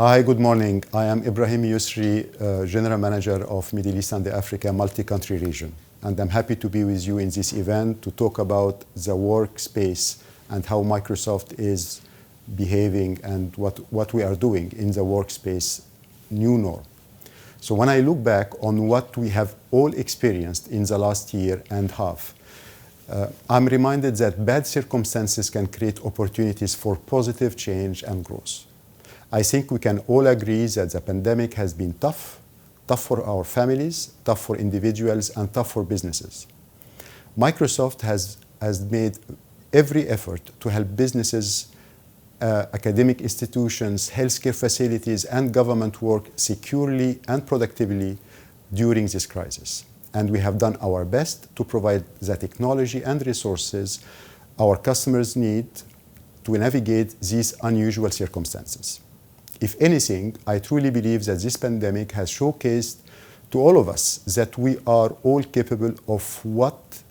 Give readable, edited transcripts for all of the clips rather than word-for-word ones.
Hi, good morning. I am Ibrahim Yusri, General Manager of Middle East and Africa multi-country region. And I'm happy to be with you in this event to talk about the workspace and how Microsoft is behaving and what we are doing in the workspace new norm. So when I look back on what we have all experienced in the last year and a half, I'm reminded that bad circumstances can create opportunities for positive change and growth. I think we can all agree that the pandemic has been tough for our families, tough for individuals, and tough for businesses. Microsoft has made every effort to help businesses, academic institutions, healthcare facilities, and government work securely and productively during this crisis. And we have done our best to provide the technology and resources our customers need to navigate these unusual circumstances. If anything, I truly believe that this pandemic has showcased to all of us that we are all capable of what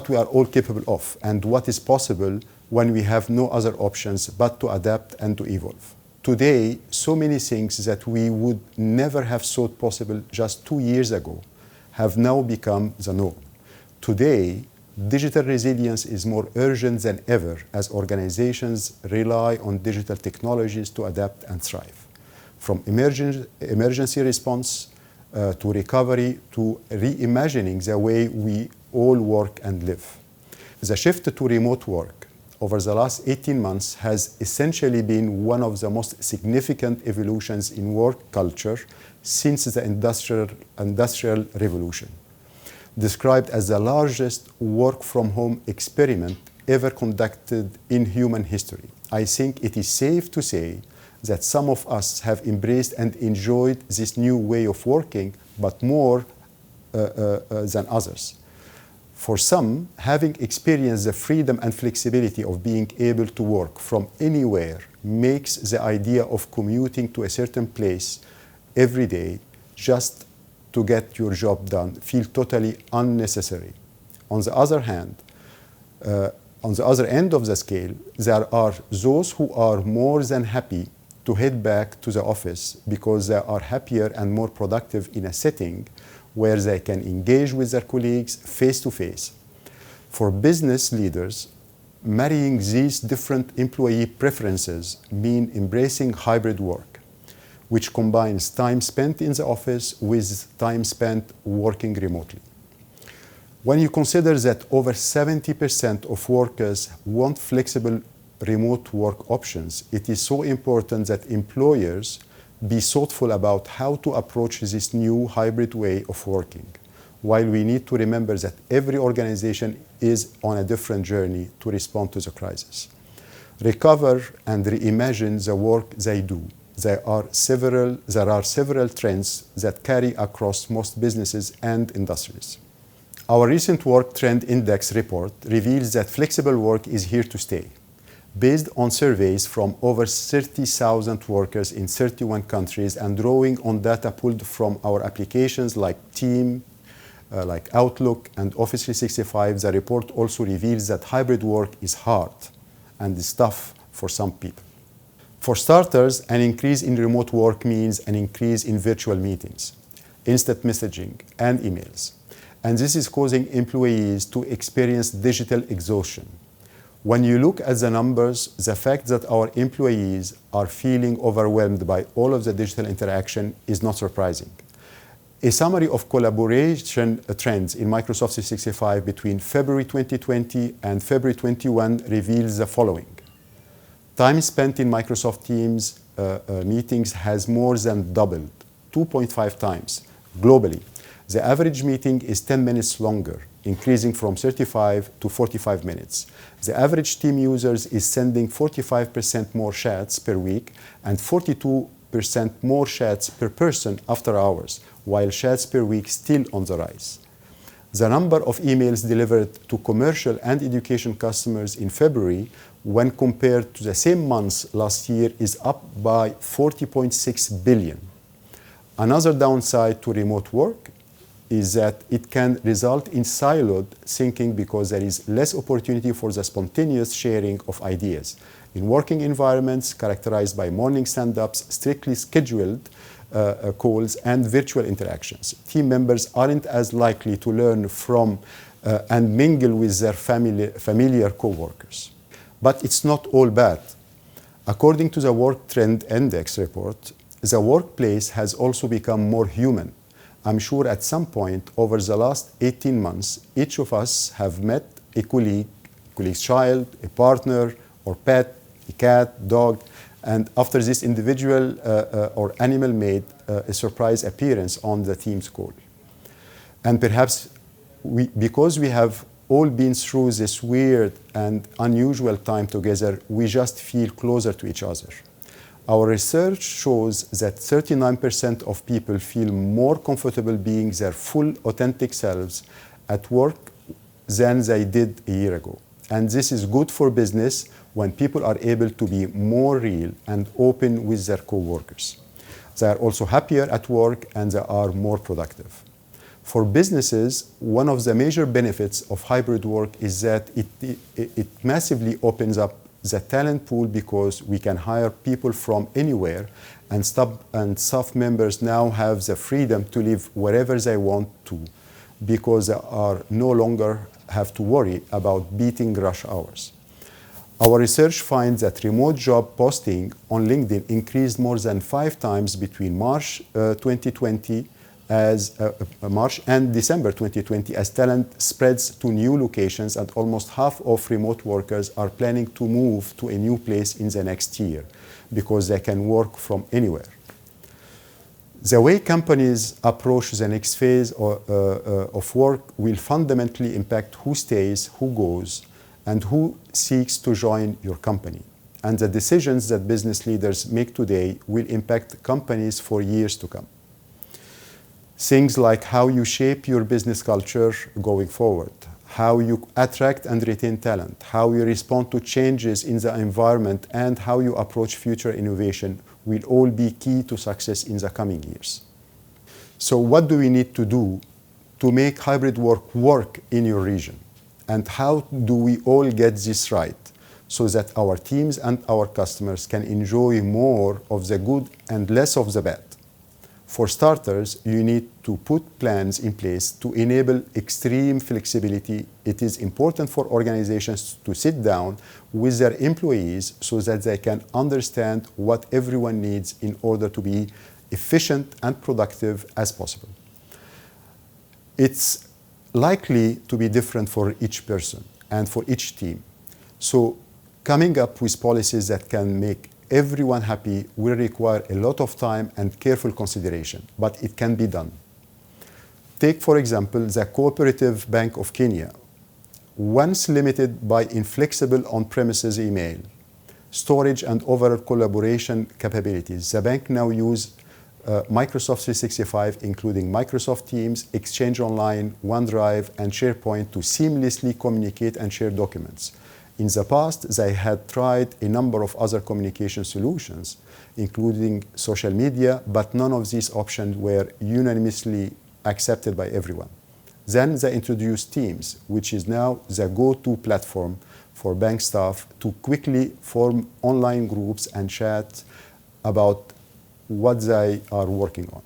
we are all capable of and what is possible when we have no other options but to adapt and to evolve. Today, so many things that we would never have thought possible just 2 years ago have now become the norm. Today, digital resilience is more urgent than ever as organizations rely on digital technologies to adapt and thrive. From emergency response to recovery to reimagining the way we all work and live. The shift to remote work over the last 18 months has essentially been one of the most significant evolutions in work culture since the industrial revolution. Described as the largest work-from-home experiment ever conducted in human history. I think it is safe to say that some of us have embraced and enjoyed this new way of working, but more than others. For some, having experienced the freedom and flexibility of being able to work from anywhere makes the idea of commuting to a certain place every day just to get your job done feel totally unnecessary. On the other hand, on the other end of the scale, there are those who are more than happy to head back to the office because they are happier and more productive in a setting where they can engage with their colleagues face to face. For business leaders, marrying these different employee preferences mean embracing hybrid work, which combines time spent in the office with time spent working remotely. When you consider that over 70% of workers want flexible remote work options, it is so important that employers be thoughtful about how to approach this new hybrid way of working, while we need to remember that every organization is on a different journey to respond to the crisis. Recover and reimagine the work they do. There are several trends that carry across most businesses and industries. Our recent Work Trend Index report reveals that flexible work is here to stay. Based on surveys from over 30,000 workers in 31 countries and drawing on data pulled from our applications like Team, like Outlook and Office 365, the report also reveals that hybrid work is hard and is tough for some people. For starters, an increase in remote work means an increase in virtual meetings, instant messaging, and emails. And this is causing employees to experience digital exhaustion. When you look at the numbers, the fact that our employees are feeling overwhelmed by all of the digital interaction is not surprising. A summary of collaboration trends in Microsoft 365 between February 2020 and February 21 reveals the following. Time spent in Microsoft Teams meetings has more than doubled, 2.5 times globally. The average meeting is 10 minutes longer, increasing from 35 to 45 minutes. The average team users is sending 45% more chats per week and 42% more chats per person after hours, while chats per week still on the rise. The number of emails delivered to commercial and education customers in February when compared to the same months last year is up by 40.6 billion. Another downside to remote work is that it can result in siloed thinking because there is less opportunity for the spontaneous sharing of ideas. In working environments characterized by morning stand-ups, strictly scheduled calls, and virtual interactions, team members aren't as likely to learn from and mingle with their familiar co-workers. But it's not all bad. According to the Work Trend Index report, the workplace has also become more human. I'm sure at some point over the last 18 months, each of us have met a colleague's child, a partner or pet, a cat, dog, and after this individual or animal made a surprise appearance on the team's call. And perhaps because we have all been through this weird and unusual time together, we just feel closer to each other. Our research shows that 39% of people feel more comfortable being their full, authentic selves at work than they did a year ago. And this is good for business when people are able to be more real and open with their co-workers. They are also happier at work and they are more productive. For businesses, one of the major benefits of hybrid work is that it massively opens up the talent pool because we can hire people from anywhere, and staff members now have the freedom to live wherever they want to because they are no longer have to worry about beating rush hours. Our research finds that remote job posting on LinkedIn increased more than 5 times between March 2020 March and December 2020 as talent spreads to new locations, and almost half of remote workers are planning to move to a new place in the next year because they can work from anywhere. The way companies approach the next phase of work will fundamentally impact who stays, who goes, and who seeks to join your company. And the decisions that business leaders make today will impact companies for years to come. Things like how you shape your business culture going forward, how you attract and retain talent, how you respond to changes in the environment, and how you approach future innovation will all be key to success in the coming years. So what do we need to do to make hybrid work in your region? And how do we all get this right so that our teams and our customers can enjoy more of the good and less of the bad? For starters, you need to put plans in place to enable extreme flexibility. It is important for organizations to sit down with their employees so that they can understand what everyone needs in order to be efficient and productive as possible. It's likely to be different for each person and for each team. So coming up with policies that can make everyone happy will require a lot of time and careful consideration, but it can be done. Take, for example, the Cooperative Bank of Kenya. Once limited by inflexible on-premises email, storage and overall collaboration capabilities, the bank now uses Microsoft 365, including Microsoft Teams, Exchange Online, OneDrive, and SharePoint to seamlessly communicate and share documents. In the past, they had tried a number of other communication solutions, including social media, but none of these options were unanimously accepted by everyone. Then they introduced Teams, which is now the go-to platform for bank staff to quickly form online groups and chat about what they are working on.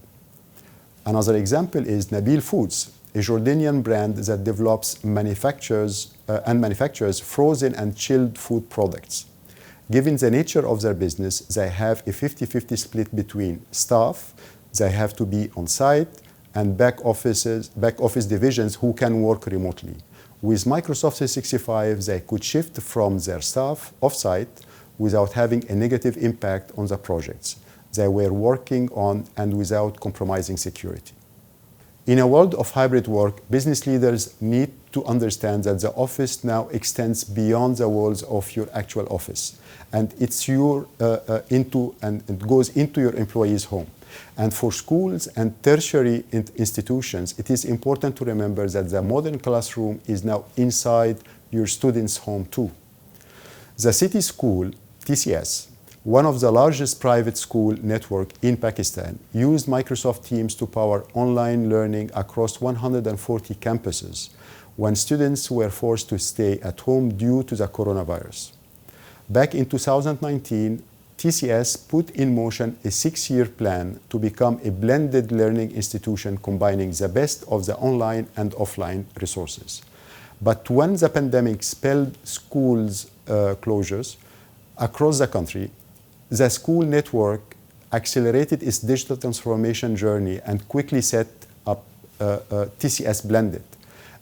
Another example is Nabil Foods, a Jordanian brand that develops manufactures frozen and chilled food products. Given the nature of their business, they have a 50-50 split between staff, they have to be on site, and back office divisions who can work remotely. With Microsoft 365, they could shift from their staff off-site without having a negative impact on the projects they were working on and without compromising security. In a world of hybrid work, business leaders need to understand that the office now extends beyond the walls of your actual office, and it goes into your employee's home. And for schools and tertiary institutions, it is important to remember that the modern classroom is now inside your students' home too. The City School, TCS, one of the largest private school networks in Pakistan, used Microsoft Teams to power online learning across 140 campuses when students were forced to stay at home due to the coronavirus. Back in 2019, TCS put in motion a 6-year plan to become a blended learning institution combining the best of the online and offline resources. But when the pandemic spelled schools closures across the country, the school network accelerated its digital transformation journey and quickly set up TCS Blended,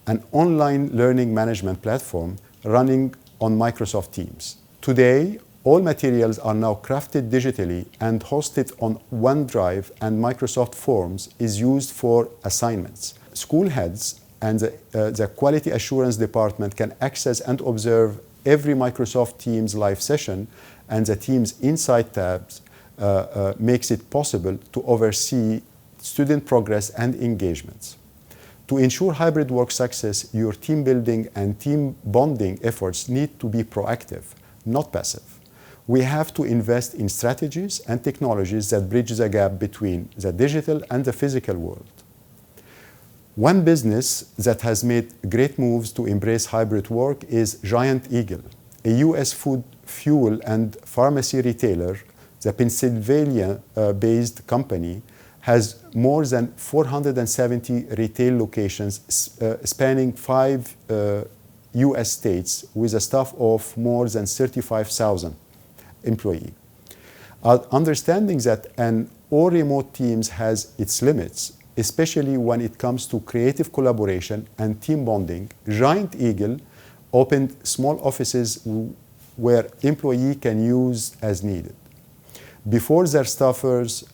an online learning management platform running on Microsoft Teams. Today, all materials are now crafted digitally and hosted on OneDrive, and Microsoft Forms is used for assignments. School heads and the quality assurance department can access and observe every Microsoft Teams live session, and the Teams Insight tabs makes it possible to oversee student progress and engagements. To ensure hybrid work success, your team building and team bonding efforts need to be proactive, not passive. We have to invest in strategies and technologies that bridge the gap between the digital and the physical world. One business that has made great moves to embrace hybrid work is Giant Eagle, a US food, fuel, and pharmacy retailer. The Pennsylvania-based company has more than 470 retail locations spanning 5 US states with a staff of more than 35,000 employees. Understanding that an all-remote teams has its limits, especially when it comes to creative collaboration and team bonding, Giant Eagle opened small offices where employees can use as needed. Before, their staffers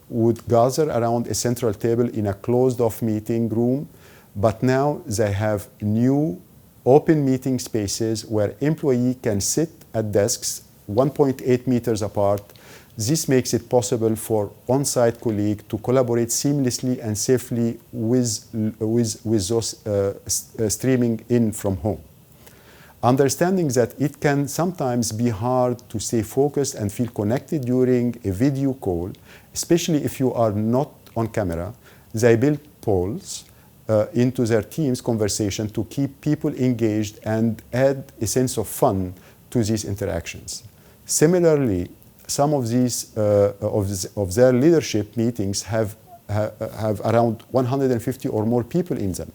would gather around a central table in a closed-off meeting room, but now they have new open meeting spaces where employees can sit at desks 1.8 meters apart. This makes it possible for on-site colleagues to collaborate seamlessly and safely with those streaming in from home. Understanding that it can sometimes be hard to stay focused and feel connected during a video call, especially if you are not on camera, they build polls into their team's conversation to keep people engaged and add a sense of fun to these interactions. Similarly, some of these of their leadership meetings have around 150 or more people in them.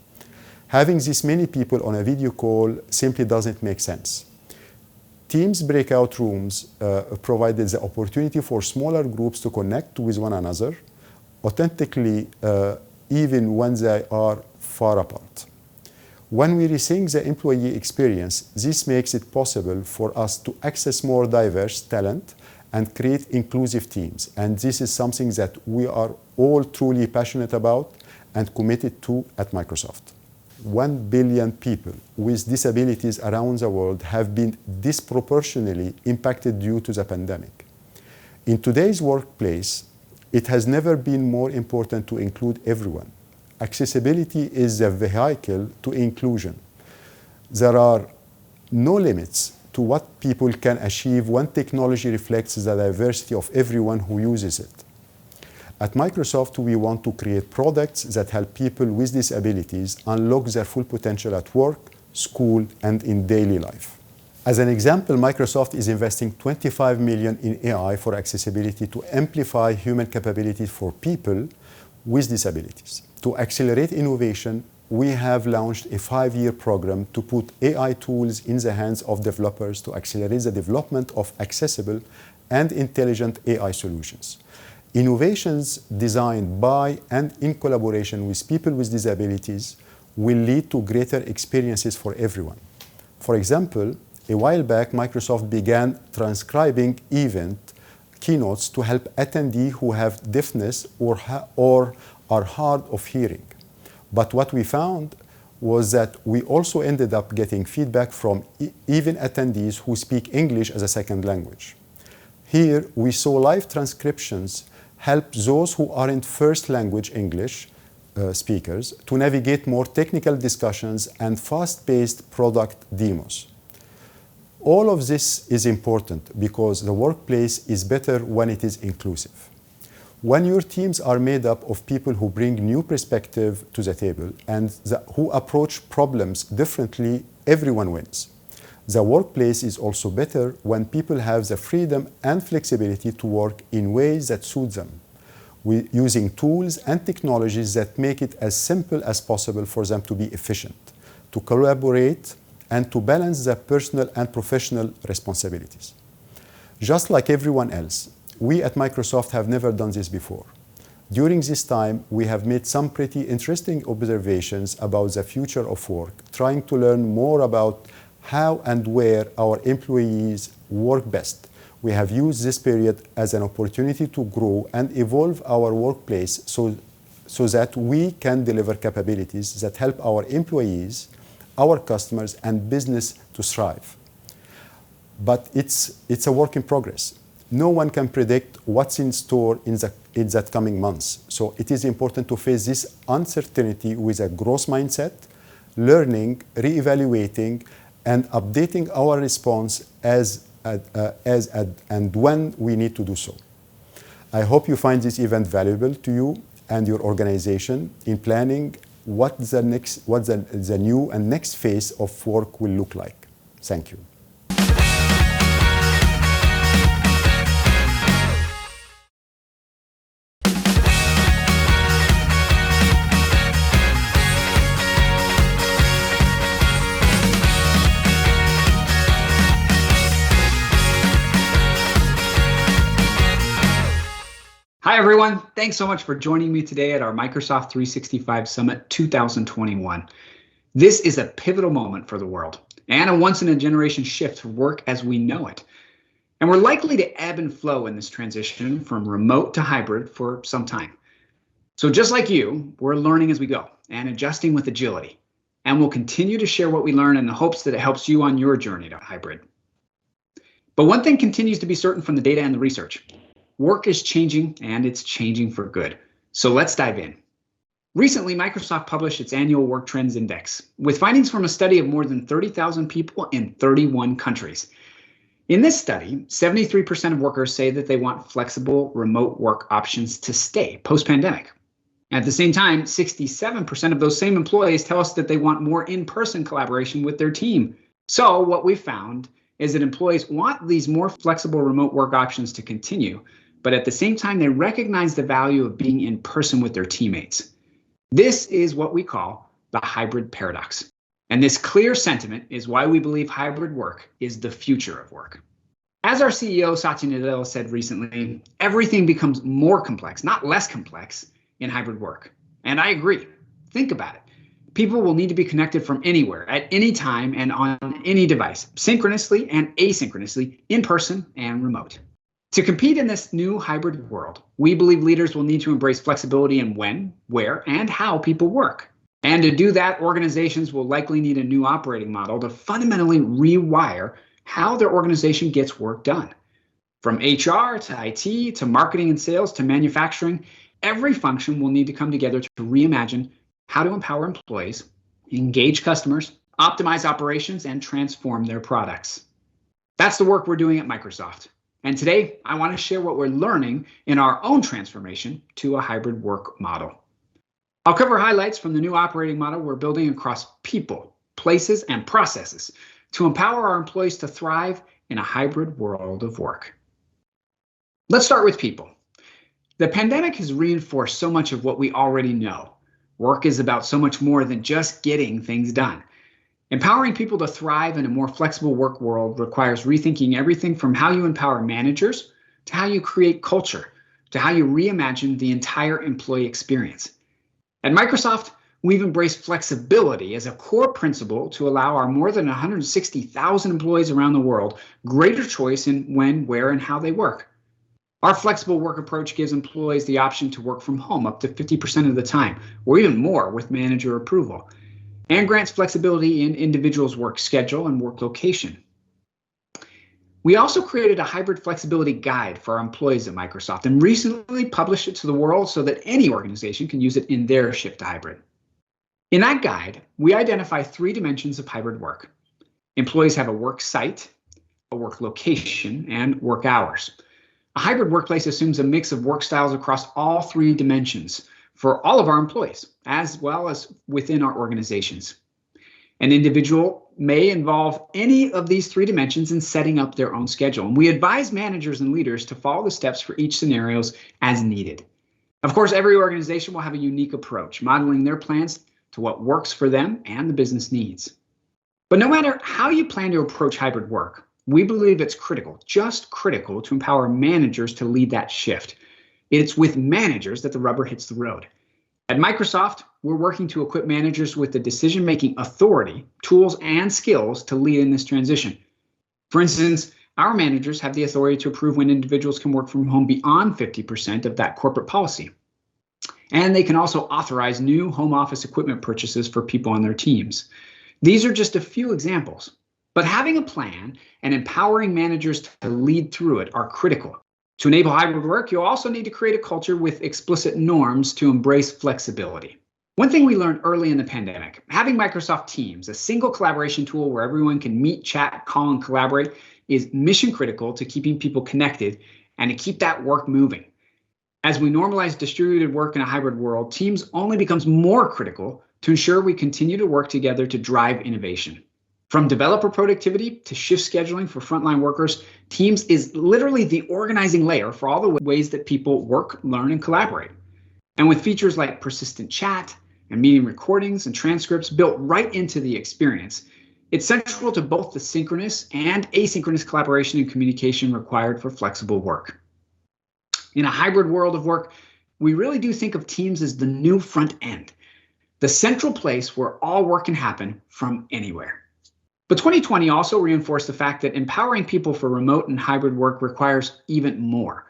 Having this many people on a video call simply doesn't make sense. Teams breakout rooms provided the opportunity for smaller groups to connect with one another authentically, even when they are far apart. When we rethink the employee experience, this makes it possible for us to access more diverse talent and create inclusive teams. And this is something that we are all truly passionate about and committed to at Microsoft. 1 billion people with disabilities around the world have been disproportionately impacted due to the pandemic. In today's workplace, it has never been more important to include everyone. Accessibility is the vehicle to inclusion. There are no limits to what people can achieve when technology reflects the diversity of everyone who uses it. At Microsoft, we want to create products that help people with disabilities unlock their full potential at work, school, and in daily life. As an example, Microsoft is investing $25 million in AI for accessibility to amplify human capabilities for people with disabilities. To accelerate innovation, we have launched a 5-year program to put AI tools in the hands of developers to accelerate the development of accessible and intelligent AI solutions. Innovations designed by and in collaboration with people with disabilities will lead to greater experiences for everyone. For example, a while back, Microsoft began transcribing event keynotes to help attendees who have deafness or are hard of hearing. But what we found was that we also ended up getting feedback from even attendees who speak English as a second language. Here, we saw live transcriptions help those who aren't first language English speakers to navigate more technical discussions and fast-paced product demos. All of this is important because the workplace is better when it is inclusive. When your teams are made up of people who bring new perspective to the table and who approach problems differently, everyone wins. The workplace is also better when people have the freedom and flexibility to work in ways that suit them, using tools and technologies that make it as simple as possible for them to be efficient, to collaborate, and to balance their personal and professional responsibilities. Just like everyone else, we at Microsoft have never done this before. During this time, we have made some pretty interesting observations about the future of work, trying to learn more about how and where our employees work best. We have used this period as an opportunity to grow and evolve our workplace so that we can deliver capabilities that help our employees, our customers, and business to thrive. But it's a work in progress. No one can predict what's in store in that coming months. So it is important to face this uncertainty with a growth mindset, learning, reevaluating, and updating our response as and when we need to do so. I hope you find this event valuable to you and your organization in planning what the new and next phase of work will look like. Thank you. Hi, everyone. Thanks so much for joining me today at our Microsoft 365 Summit 2021. This is a pivotal moment for the world and a once-in-a-generation shift for work as we know it. And we're likely to ebb and flow in this transition from remote to hybrid for some time. So just like you, we're learning as we go and adjusting with agility. And we'll continue to share what we learn in the hopes that it helps you on your journey to hybrid. But one thing continues to be certain from the data and the research. Work is changing, and it's changing for good. So let's dive in. Recently, Microsoft published its annual Work Trends Index, with findings from a study of more than 30,000 people in 31 countries. In this study, 73% of workers say that they want flexible remote work options to stay post-pandemic. At the same time, 67% of those same employees tell us that they want more in-person collaboration with their team. So what we found is that employees want these more flexible remote work options to continue, but at the same time, they recognize the value of being in person with their teammates. This is what we call the hybrid paradox. And this clear sentiment is why we believe hybrid work is the future of work. As our CEO, Satya Nadella, said recently, everything becomes more complex, not less complex, in hybrid work. And I agree. Think about it. People will need to be connected from anywhere, at any time, and on any device, synchronously and asynchronously, in person and remote. To compete in this new hybrid world, we believe leaders will need to embrace flexibility in when, where, and how people work. And to do that, organizations will likely need a new operating model to fundamentally rewire how their organization gets work done. From HR to IT to marketing and sales to manufacturing, every function will need to come together to reimagine how to empower employees, engage customers, optimize operations, and transform their products. That's the work we're doing at Microsoft. And today, I want to share what we're learning in our own transformation to a hybrid work model. I'll cover highlights from the new operating model we're building across people, places, and processes to empower our employees to thrive in a hybrid world of work. Let's start with people. The pandemic has reinforced so much of what we already know. Work is about so much more than just getting things done. Empowering people to thrive in a more flexible work world requires rethinking everything from how you empower managers to how you create culture, to how you reimagine the entire employee experience. At Microsoft, we've embraced flexibility as a core principle to allow our more than 160,000 employees around the world greater choice in when, where, and how they work. Our flexible work approach gives employees the option to work from home up to 50% of the time, or even more with manager approval, and grants flexibility in individuals' work schedule and work location. We also created a hybrid flexibility guide for our employees at Microsoft and recently published it to the world so that any organization can use it in their shift to hybrid. In that guide, we identify 3 dimensions of hybrid work. Employees have a work site, a work location, and work hours. A hybrid workplace assumes a mix of work styles across all 3 dimensions for all of our employees, as well as within our organizations. An individual may involve any of these three dimensions in setting up their own schedule. And we advise managers and leaders to follow the steps for each scenarios as needed. Of course, every organization will have a unique approach, modeling their plans to what works for them and the business needs. But no matter how you plan to approach hybrid work, we believe it's critical, just critical, to empower managers to lead that shift. It's with managers that the rubber hits the road. At Microsoft, we're working to equip managers with the decision-making authority, tools, and skills to lead in this transition. For instance, our managers have the authority to approve when individuals can work from home beyond 50% of that corporate policy. And they can also authorize new home office equipment purchases for people on their teams. These are just a few examples, but having a plan and empowering managers to lead through it are critical. To enable hybrid work, you'll also need to create a culture with explicit norms to embrace flexibility. One thing we learned early in the pandemic, having Microsoft Teams, a single collaboration tool where everyone can meet, chat, call, and collaborate, is mission critical to keeping people connected and to keep that work moving. As we normalize distributed work in a hybrid world, Teams only becomes more critical to ensure we continue to work together to drive innovation. From developer productivity to shift scheduling for frontline workers, Teams is literally the organizing layer for all the ways that people work, learn, and collaborate. And with features like persistent chat and meeting recordings and transcripts built right into the experience, it's central to both the synchronous and asynchronous collaboration and communication required for flexible work. In a hybrid world of work, we really do think of Teams as the new front end, the central place where all work can happen from anywhere. But 2020 also reinforced the fact that empowering people for remote and hybrid work requires even more.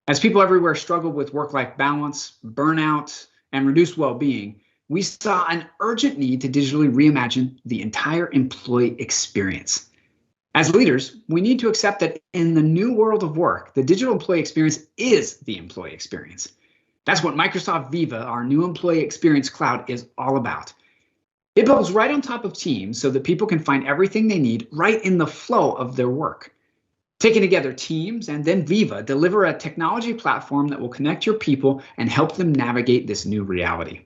As people everywhere struggle with work-life balance, burnout, and reduced well-being, we saw an urgent need to digitally reimagine the entire employee experience. As leaders, we need to accept that in the new world of work, the digital employee experience is the employee experience. That's what Microsoft Viva, our new employee experience cloud, is all about. It builds right on top of Teams so that people can find everything they need right in the flow of their work. Taking together Teams and then Viva deliver a technology platform that will connect your people and help them navigate this new reality.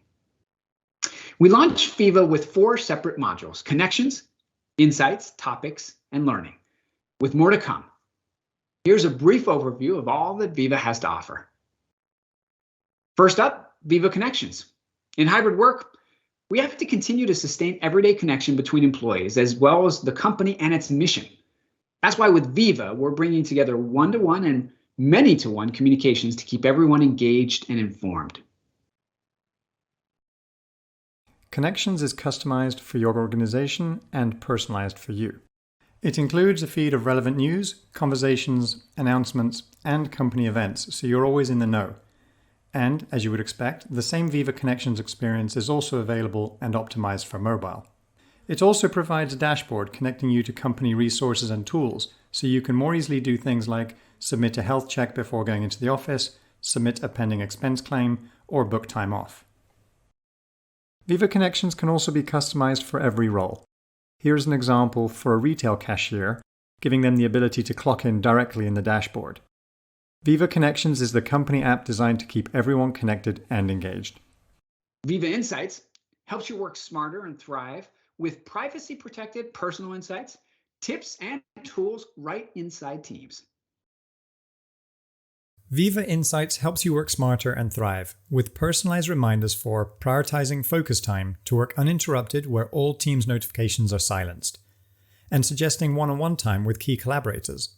We launched Viva with 4 separate modules: Connections, Insights, Topics, and Learning, with more to come. Here's a brief overview of all that Viva has to offer. First up, Viva Connections. In hybrid work, we have to continue to sustain everyday connection between employees as well as the company and its mission. That's why with Viva, we're bringing together one-to-one and many-to-one communications to keep everyone engaged and informed. Connections is customized for your organization and personalized for you. It includes a feed of relevant news, conversations, announcements, and company events, so you're always in the know. And, as you would expect, the same Viva Connections experience is also available and optimized for mobile. It also provides a dashboard connecting you to company resources and tools, so you can more easily do things like submit a health check before going into the office, submit a pending expense claim, or book time off. Viva Connections can also be customized for every role. Here's an example for a retail cashier, giving them the ability to clock in directly in the dashboard. Viva Connections is the company app designed to keep everyone connected and engaged. Viva Insights helps you work smarter and thrive with privacy-protected personal insights, tips, and tools right inside Teams. Viva Insights helps you work smarter and thrive with personalized reminders for prioritizing focus time to work uninterrupted where all Teams notifications are silenced, and suggesting one-on-one time with key collaborators.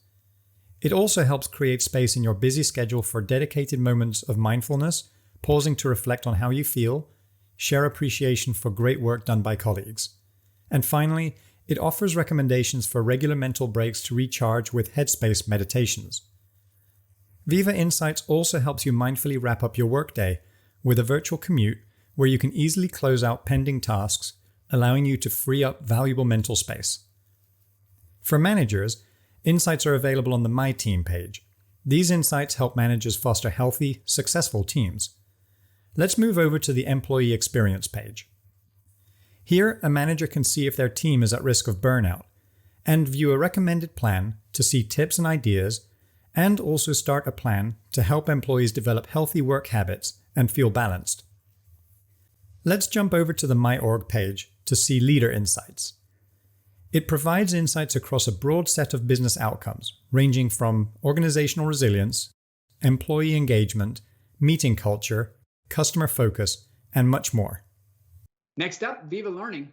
It also helps create space in your busy schedule for dedicated moments of mindfulness, pausing to reflect on how you feel, share appreciation for great work done by colleagues. And finally, it offers recommendations for regular mental breaks to recharge with headspace meditations. Viva Insights also helps you mindfully wrap up your workday with a virtual commute where you can easily close out pending tasks, allowing you to free up valuable mental space. For managers, insights are available on the My Team page. These insights help managers foster healthy, successful teams. Let's move over to the Employee Experience page. Here, a manager can see if their team is at risk of burnout and view a recommended plan to see tips and ideas, and also start a plan to help employees develop healthy work habits and feel balanced. Let's jump over to the My Org page to see Leader Insights. It provides insights across a broad set of business outcomes, ranging from organizational resilience, employee engagement, meeting culture, customer focus, and much more. Next up, Viva Learning.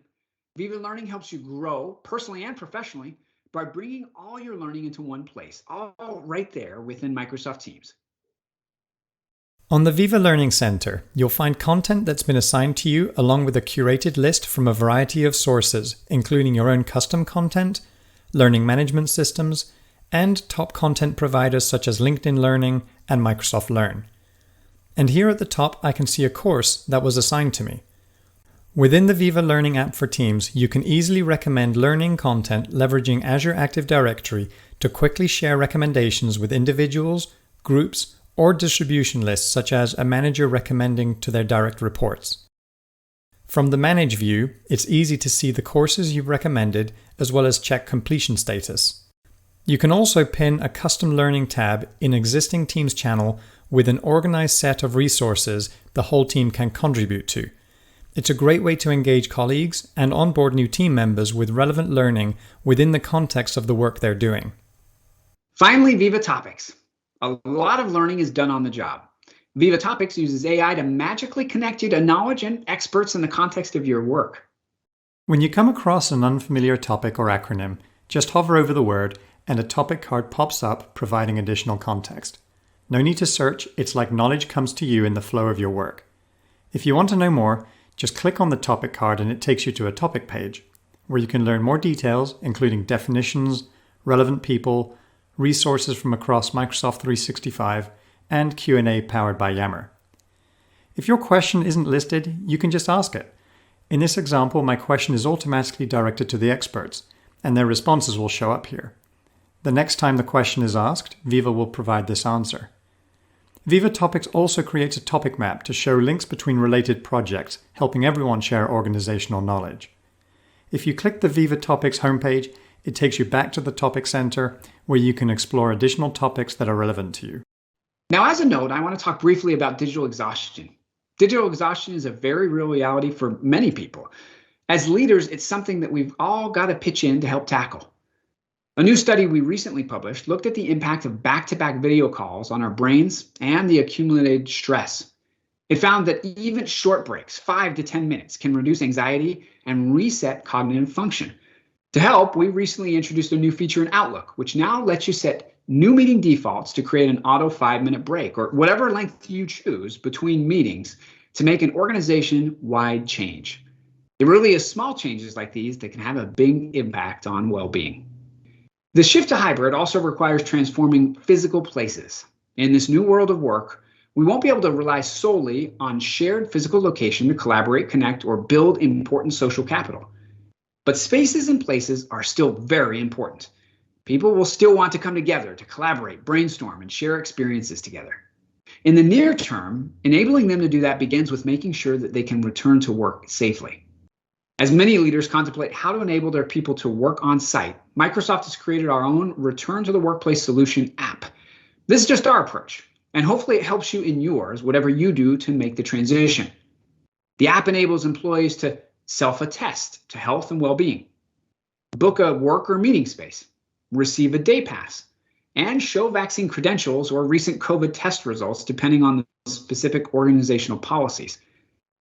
Viva Learning helps you grow personally and professionally by bringing all your learning into one place, all right there within Microsoft Teams. On the Viva Learning Center, you'll find content that's been assigned to you along with a curated list from a variety of sources, including your own custom content, learning management systems, and top content providers such as LinkedIn Learning and Microsoft Learn. And here at the top, I can see a course that was assigned to me. Within the Viva Learning app for Teams, you can easily recommend learning content leveraging Azure Active Directory to quickly share recommendations with individuals, groups, or distribution lists such as a manager recommending to their direct reports. From the Manage view, it's easy to see the courses you've recommended as well as check completion status. You can also pin a custom learning tab in existing Teams channel with an organized set of resources the whole team can contribute to. It's a great way to engage colleagues and onboard new team members with relevant learning within the context of the work they're doing. Finally, Viva Topics. A lot of learning is done on the job. Viva Topics uses AI to magically connect you to knowledge and experts in the context of your work. When you come across an unfamiliar topic or acronym, just hover over the word and a topic card pops up providing additional context. No need to search, it's like knowledge comes to you in the flow of your work. If you want to know more, just click on the topic card and it takes you to a topic page where you can learn more details, including definitions, relevant people, resources from across Microsoft 365, and Q&A powered by Yammer. If your question isn't listed, you can just ask it. In this example, my question is automatically directed to the experts, and their responses will show up here. The next time the question is asked, Viva will provide this answer. Viva Topics also creates a topic map to show links between related projects, helping everyone share organizational knowledge. If you click the Viva Topics homepage, it takes you back to the Topic Center, where you can explore additional topics that are relevant to you. Now, as a note, I want to talk briefly about digital exhaustion. Digital exhaustion is a very real reality for many people. As leaders, it's something that we've all got to pitch in to help tackle. A new study we recently published looked at the impact of back-to-back video calls on our brains and the accumulated stress. It found that even short breaks, 5 to 10 minutes, can reduce anxiety and reset cognitive function. To help, we recently introduced a new feature in Outlook, which now lets you set new meeting defaults to create an auto 5-minute break or whatever length you choose between meetings to make an organization-wide change. It really is small changes like these that can have a big impact on well-being. The shift to hybrid also requires transforming physical places. In this new world of work, we won't be able to rely solely on shared physical location to collaborate, connect, or build important social capital. But spaces and places are still very important. People will still want to come together to collaborate, brainstorm, and share experiences together. In the near term, enabling them to do that begins with making sure that they can return to work safely. As many leaders contemplate how to enable their people to work on site, Microsoft has created our own Return to the Workplace solution app. This is just our approach, and hopefully it helps you in yours, whatever you do to make the transition. The app enables employees to self-attest to health and well-being, book a work or meeting space, receive a day pass, and show vaccine credentials or recent COVID test results depending on the specific organizational policies.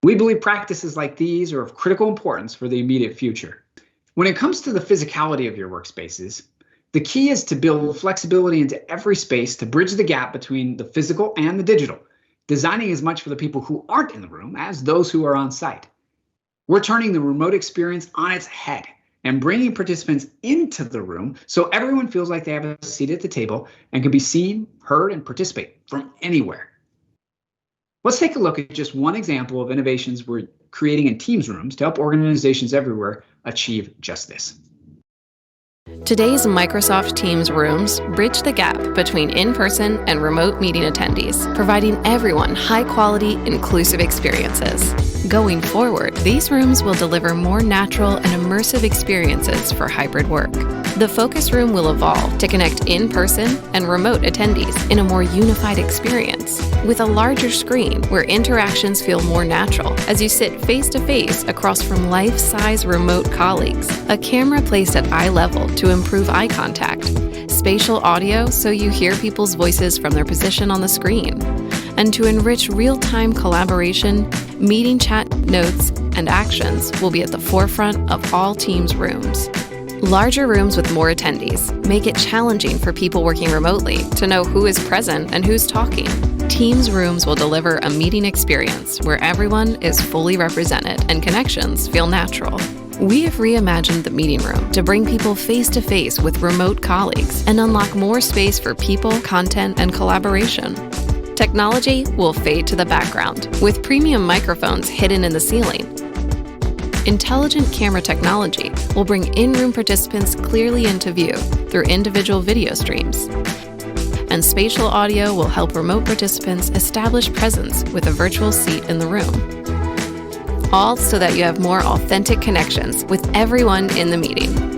We believe practices like these are of critical importance for the immediate future. When it comes to the physicality of your workspaces, the key is to build flexibility into every space to bridge the gap between the physical and the digital, designing as much for the people who aren't in the room as those who are on site. We're turning the remote experience on its head and bringing participants into the room so everyone feels like they have a seat at the table and can be seen, heard, and participate from anywhere. Let's take a look at just one example of innovations we're creating in Teams rooms to help organizations everywhere achieve just this. Today's Microsoft Teams rooms bridge the gap between in-person and remote meeting attendees, providing everyone high-quality, inclusive experiences. Going forward, these rooms will deliver more natural and immersive experiences for hybrid work. The focus room will evolve to connect in-person and remote attendees in a more unified experience, with a larger screen where interactions feel more natural as you sit face-to-face across from life-size remote colleagues, a camera placed at eye level to improve eye contact, spatial audio so you hear people's voices from their position on the screen, and to enrich real-time collaboration, meeting chat notes and actions will be at the forefront of all Teams rooms. Larger rooms with more attendees make it challenging for people working remotely to know who is present and who's talking. Teams rooms will deliver a meeting experience where everyone is fully represented and connections feel natural. We have reimagined the meeting room to bring people face-to-face with remote colleagues and unlock more space for people, content, and collaboration. Technology will fade to the background, with premium microphones hidden in the ceiling. Intelligent camera technology will bring in-room participants clearly into view through individual video streams. And spatial audio will help remote participants establish presence with a virtual seat in the room. All so that you have more authentic connections with everyone in the meeting.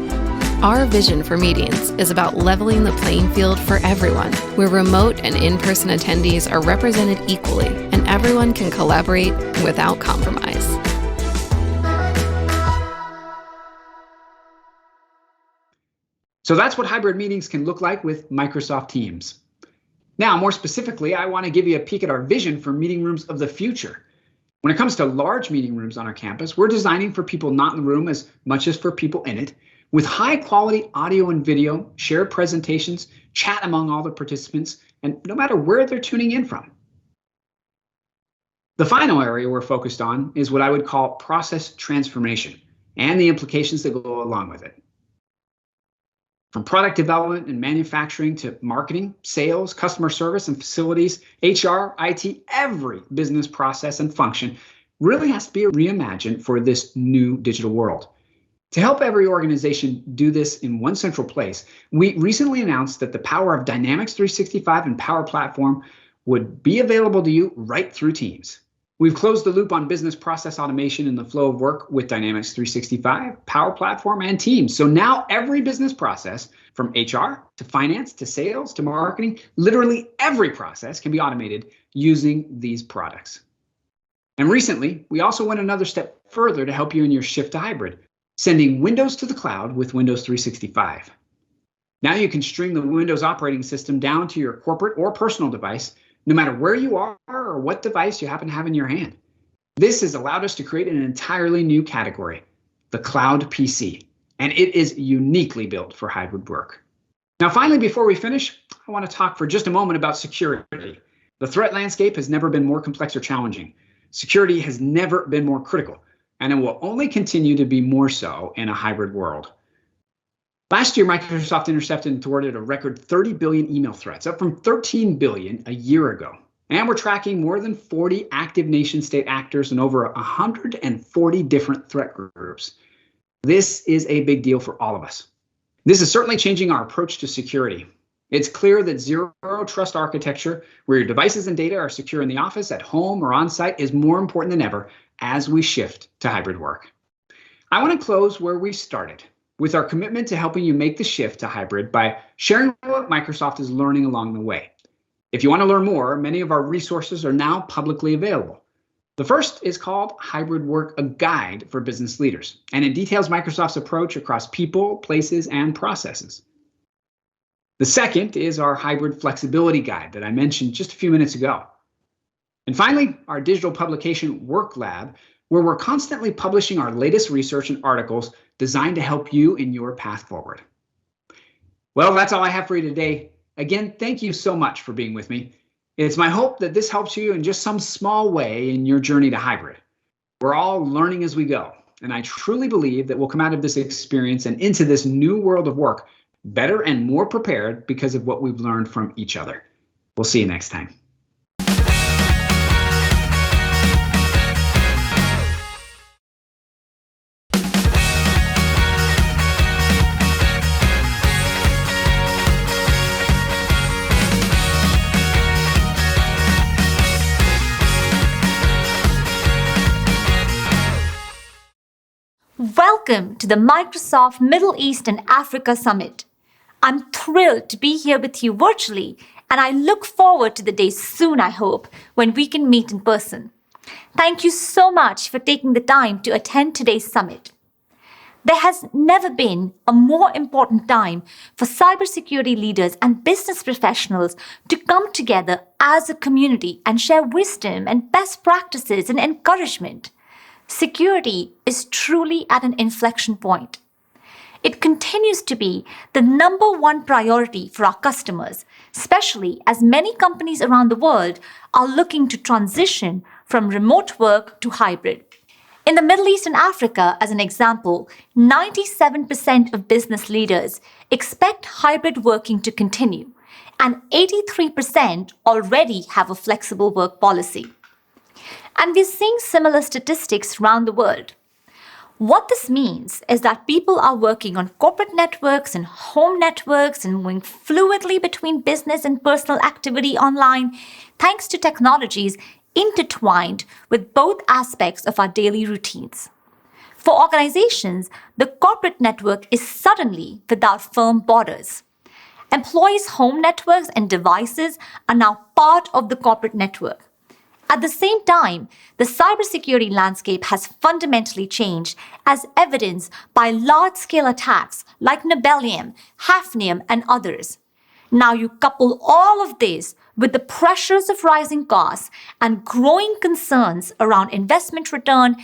Our vision for meetings is about leveling the playing field for everyone, where remote and in-person attendees are represented equally and everyone can collaborate without compromise. So that's what hybrid meetings can look like with Microsoft Teams. Now, more specifically, I want to give you a peek at our vision for meeting rooms of the future. When it comes to large meeting rooms on our campus, we're designing for people not in the room as much as for people in it, with high quality audio and video, shared presentations, chat among all the participants, and no matter where they're tuning in from. The final area we're focused on is what I would call process transformation and the implications that go along with it. From product development and manufacturing to marketing, sales, customer service and facilities, HR, IT, every business process and function really has to be reimagined for this new digital world. To help every organization do this in one central place, we recently announced that the power of Dynamics 365 and Power Platform would be available to you right through Teams. We've closed the loop on business process automation and the flow of work with Dynamics 365, Power Platform, and Teams. So now every business process, from HR to finance to sales to marketing, literally every process can be automated using these products. And recently, we also went another step further to help you in your shift to hybrid, sending Windows to the cloud with Windows 365. Now you can stream the Windows operating system down to your corporate or personal device, no matter where you are or what device you happen to have in your hand. This has allowed us to create an entirely new category, the cloud PC, and it is uniquely built for hybrid work. Now, finally, before we finish, I want to talk for just a moment about security. The threat landscape has never been more complex or challenging. Security has never been more critical, and it will only continue to be more so in a hybrid world. Last year, Microsoft intercepted and thwarted a record 30 billion email threats, up from 13 billion a year ago. And we're tracking more than 40 active nation-state actors and over 140 different threat groups. This is a big deal for all of us. This is certainly changing our approach to security. It's clear that zero trust architecture, where your devices and data are secure in the office, at home, or on site, is more important than ever as we shift to hybrid work. I want to close where we started, with our commitment to helping you make the shift to hybrid by sharing what Microsoft is learning along the way. If you want to learn more, many of our resources are now publicly available. The first is called Hybrid Work, a Guide for Business Leaders, and it details Microsoft's approach across people, places, and processes. The second is our Hybrid Flexibility Guide that I mentioned just a few minutes ago. And finally, our digital publication Work Lab, where we're constantly publishing our latest research and articles designed to help you in your path forward. Well, that's all I have for you today. Again, thank you so much for being with me. It's my hope that this helps you in just some small way in your journey to hybrid. We're all learning as we go, and I truly believe that we'll come out of this experience and into this new world of work better and more prepared because of what we've learned from each other. We'll see you next time. Welcome to the Microsoft Middle East and Africa Summit. I'm thrilled to be here with you virtually, and I look forward to the day soon, I hope, when we can meet in person. Thank you so much for taking the time to attend today's summit. There has never been a more important time for cybersecurity leaders and business professionals to come together as a community and share wisdom and best practices and encouragement. Security is truly at an inflection point. It continues to be the number one priority for our customers, especially as many companies around the world are looking to transition from remote work to hybrid. In the Middle East and Africa, as an example, 97% of business leaders expect hybrid working to continue, and 83% already have a flexible work policy. And we're seeing similar statistics around the world. What this means is that people are working on corporate networks and home networks and moving fluidly between business and personal activity online, thanks to technologies intertwined with both aspects of our daily routines. For organizations, the corporate network is suddenly without firm borders. Employees' home networks and devices are now part of the corporate network. At the same time, the cybersecurity landscape has fundamentally changed, as evidenced by large-scale attacks like Nabil, Hafnium, and others. Now you couple all of this with the pressures of rising costs and growing concerns around investment return,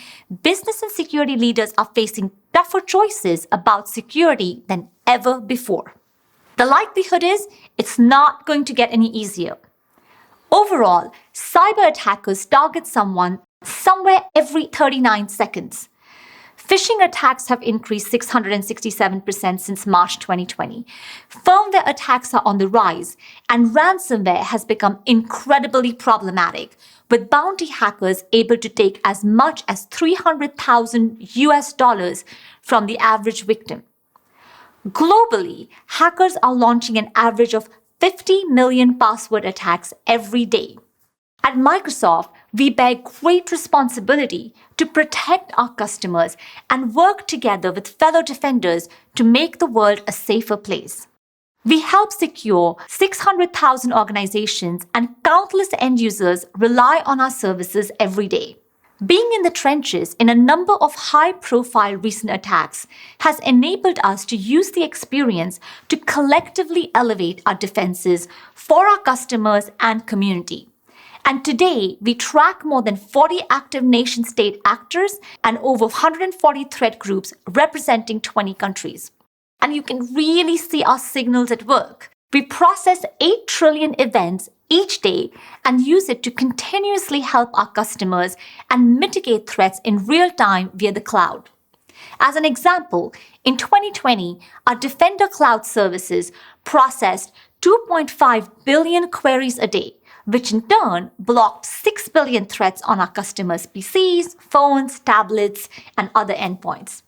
business and security leaders are facing tougher choices about security than ever before. The likelihood is it's not going to get any easier. Overall, cyber attackers target someone somewhere every 39 seconds. Phishing attacks have increased 667% since March 2020. Firmware attacks are on the rise, and ransomware has become incredibly problematic, with bounty hackers able to take as much as $300,000 from the average victim. Globally, hackers are launching an average of 50 million password attacks every day. At Microsoft, we bear great responsibility to protect our customers and work together with fellow defenders to make the world a safer place. We help secure 600,000 organizations, and countless end users rely on our services every day. Being in the trenches in a number of high-profile recent attacks has enabled us to use the experience to collectively elevate our defenses for our customers and community. And today, we track more than 40 active nation-state actors and over 140 threat groups representing 20 countries. And you can really see our signals at work. We process 8 trillion events each day and use it to continuously help our customers and mitigate threats in real time via the cloud. As an example, in 2020, our Defender Cloud services processed 2.5 billion queries a day, which in turn blocked 6 billion threats on our customers' PCs, phones, tablets, and other endpoints.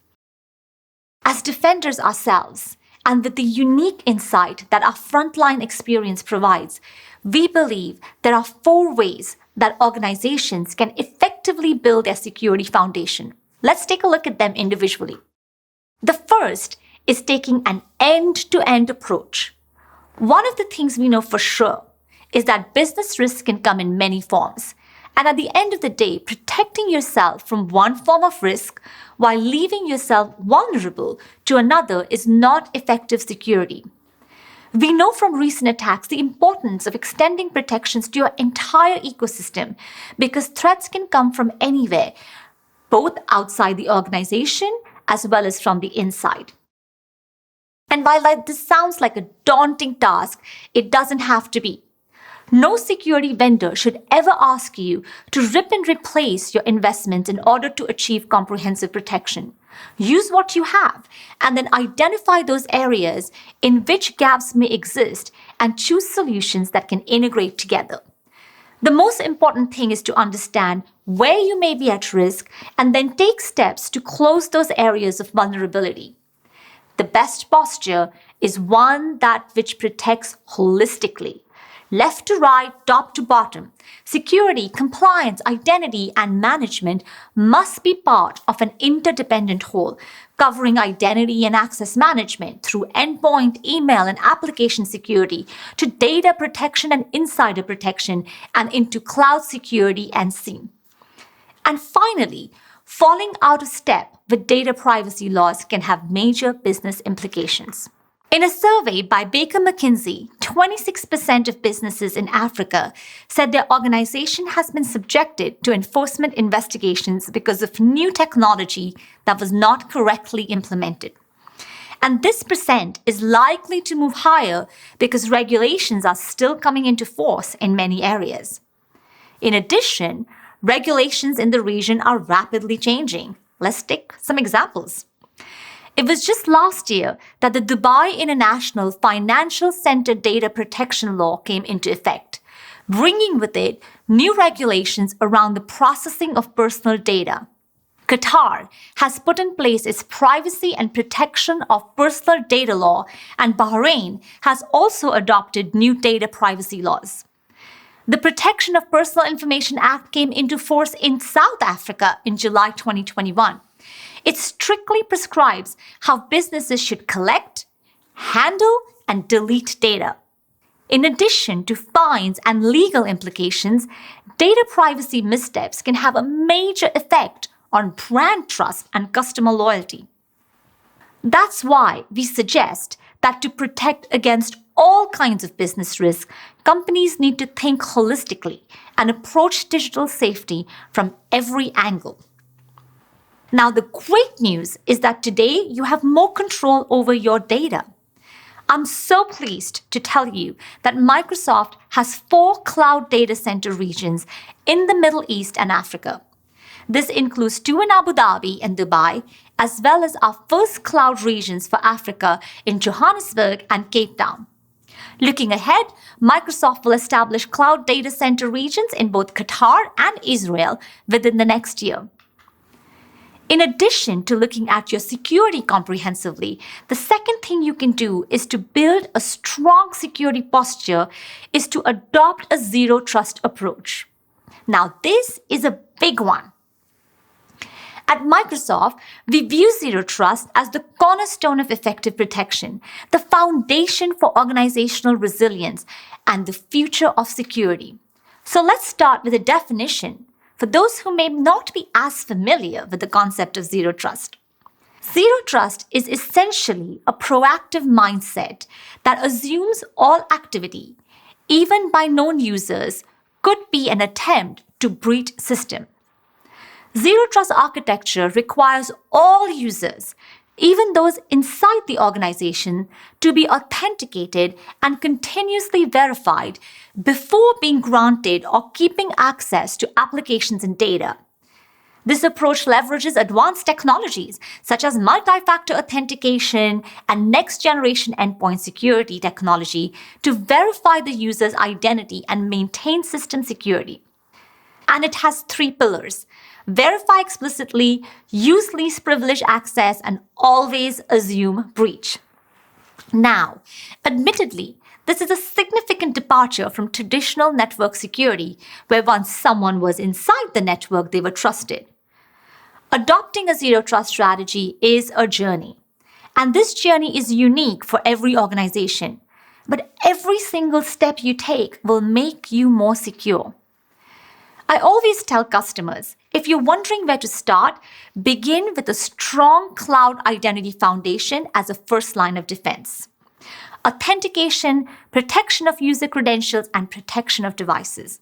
As defenders ourselves, and with the unique insight that our frontline experience provides, we believe there are 4 ways that organizations can effectively build their security foundation. Let's take a look at them individually. The first is taking an end-to-end approach. One of the things we know for sure is that business risk can come in many forms. And at the end of the day, protecting yourself from one form of risk while leaving yourself vulnerable to another is not effective security. We know from recent attacks the importance of extending protections to your entire ecosystem because threats can come from anywhere, both outside the organization as well as from the inside. And while this sounds like a daunting task, it doesn't have to be. No security vendor should ever ask you to rip and replace your investment in order to achieve comprehensive protection. Use what you have and then identify those areas in which gaps may exist and choose solutions that can integrate together. The most important thing is to understand where you may be at risk and then take steps to close those areas of vulnerability. The best posture is one that which protects holistically. Left to right, top to bottom, security, compliance, identity, and management must be part of an interdependent whole, covering identity and access management through endpoint, email, and application security to data protection and insider protection and into cloud security and SIEM. And finally, falling out of step with data privacy laws can have major business implications. In a survey by Baker McKinsey, 26% of businesses in Africa said their organization has been subjected to enforcement investigations because of new technology that was not correctly implemented. And this percent is likely to move higher because regulations are still coming into force in many areas. In addition, regulations in the region are rapidly changing. Let's take some examples. It was just last year that the Dubai International Financial Center Data Protection Law came into effect, bringing with it new regulations around the processing of personal data. Qatar has put in place its Privacy and Protection of Personal Data Law, and Bahrain has also adopted new data privacy laws. The Protection of Personal Information Act came into force in South Africa in July 2021. It strictly prescribes how businesses should collect, handle, and delete data. In addition to fines and legal implications, data privacy missteps can have a major effect on brand trust and customer loyalty. That's why we suggest that to protect against all kinds of business risks, companies need to think holistically and approach digital safety from every angle. Now, the great news is that today you have more control over your data. I'm so pleased to tell you that Microsoft has 4 cloud data center regions in the Middle East and Africa. This includes 2 in Abu Dhabi and Dubai, as well as our first cloud regions for Africa in Johannesburg and Cape Town. Looking ahead, Microsoft will establish cloud data center regions in both Qatar and Israel within the next year. In addition to looking at your security comprehensively, the second thing you can do is to build a strong security posture is to adopt a zero trust approach. Now, this is a big one. At Microsoft, we view zero trust as the cornerstone of effective protection, the foundation for organizational resilience, and the future of security. So let's start with a definition for those who may not be as familiar with the concept of zero trust. Zero trust is essentially a proactive mindset that assumes all activity, even by known users, could be an attempt to breach system. Zero trust architecture requires all users, even those inside the organization, to be authenticated and continuously verified before being granted or keeping access to applications and data. This approach leverages advanced technologies such as multi-factor authentication and next-generation endpoint security technology to verify the user's identity and maintain system security. And it has 3 pillars: verify explicitly, use least privilege access, and always assume breach. Now, admittedly, this is a significant departure from traditional network security, where once someone was inside the network, they were trusted. Adopting a zero trust strategy is a journey, and this journey is unique for every organization, but every single step you take will make you more secure. I always tell customers, if you're wondering where to start, begin with a strong cloud identity foundation as a first line of defense. Authentication, protection of user credentials, and protection of devices.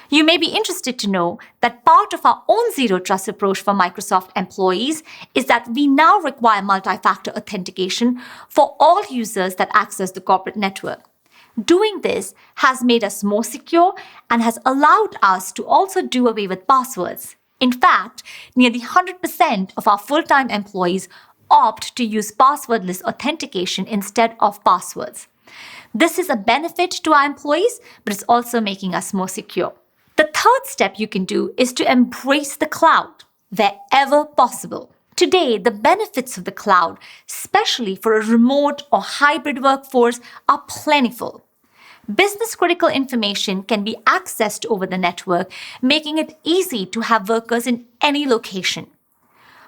You may be interested to know that part of our own zero trust approach for Microsoft employees is that we now require multi-factor authentication for all users that access the corporate network. Doing this has made us more secure and has allowed us to also do away with passwords. In fact, nearly 100% of our full-time employees opt to use passwordless authentication instead of passwords. This is a benefit to our employees, but it's also making us more secure. The third step you can do is to embrace the cloud wherever possible. Today, the benefits of the cloud, especially for a remote or hybrid workforce, are plentiful. Business critical information can be accessed over the network, making it easy to have workers in any location.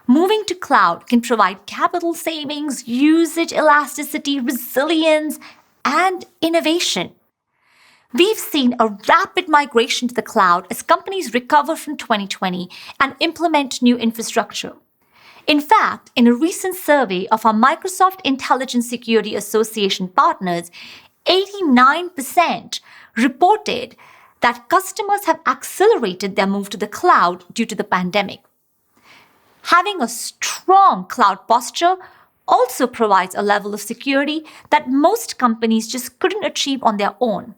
Moving to cloud can provide capital savings, usage elasticity, resilience, and innovation. We've seen a rapid migration to the cloud as companies recover from 2020 and implement new infrastructure. In fact, in a recent survey of our Microsoft Intelligence Security Association partners, 89% reported that customers have accelerated their move to the cloud due to the pandemic. Having a strong cloud posture also provides a level of security that most companies just couldn't achieve on their own.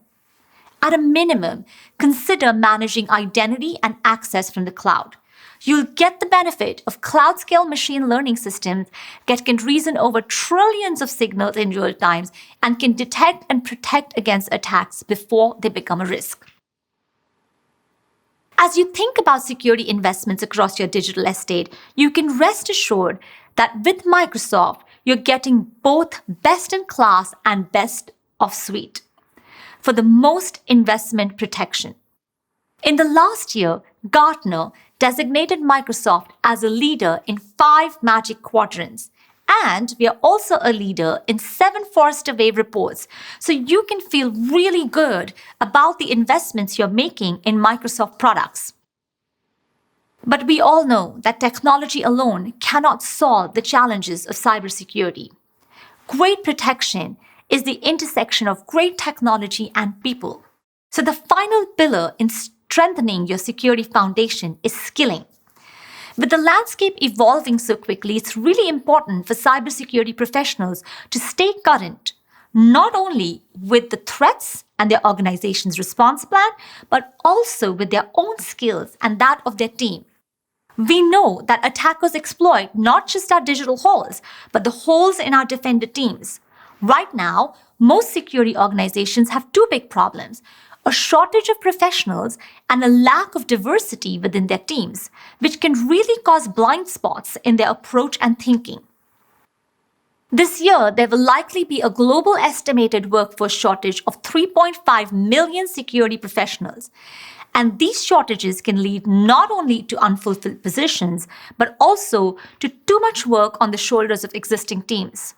At a minimum, consider managing identity and access from the cloud. You'll get the benefit of cloud-scale machine learning systems that can reason over trillions of signals in real time and can detect and protect against attacks before they become a risk. As you think about security investments across your digital estate, you can rest assured that with Microsoft, you're getting both best-in-class and best-of-suite for the most investment protection. In the last year, Gartner designated Microsoft as a leader in 5 Magic Quadrants, and we are also a leader in 7 Forrester Wave reports, so you can feel really good about the investments you're making in Microsoft products. But we all know that technology alone cannot solve the challenges of cybersecurity. Great protection is the intersection of great technology and people. So the final pillar in strengthening your security foundation is skilling. With the landscape evolving so quickly, it's really important for cybersecurity professionals to stay current, not only with the threats and their organization's response plan, but also with their own skills and that of their team. We know that attackers exploit not just our digital holes, but the holes in our defender teams. Right now, most security organizations have 2 big problems: a shortage of professionals and a lack of diversity within their teams, which can really cause blind spots in their approach and thinking. This year, there will likely be a global estimated workforce shortage of 3.5 million security professionals. And these shortages can lead not only to unfulfilled positions, but also to too much work on the shoulders of existing teams.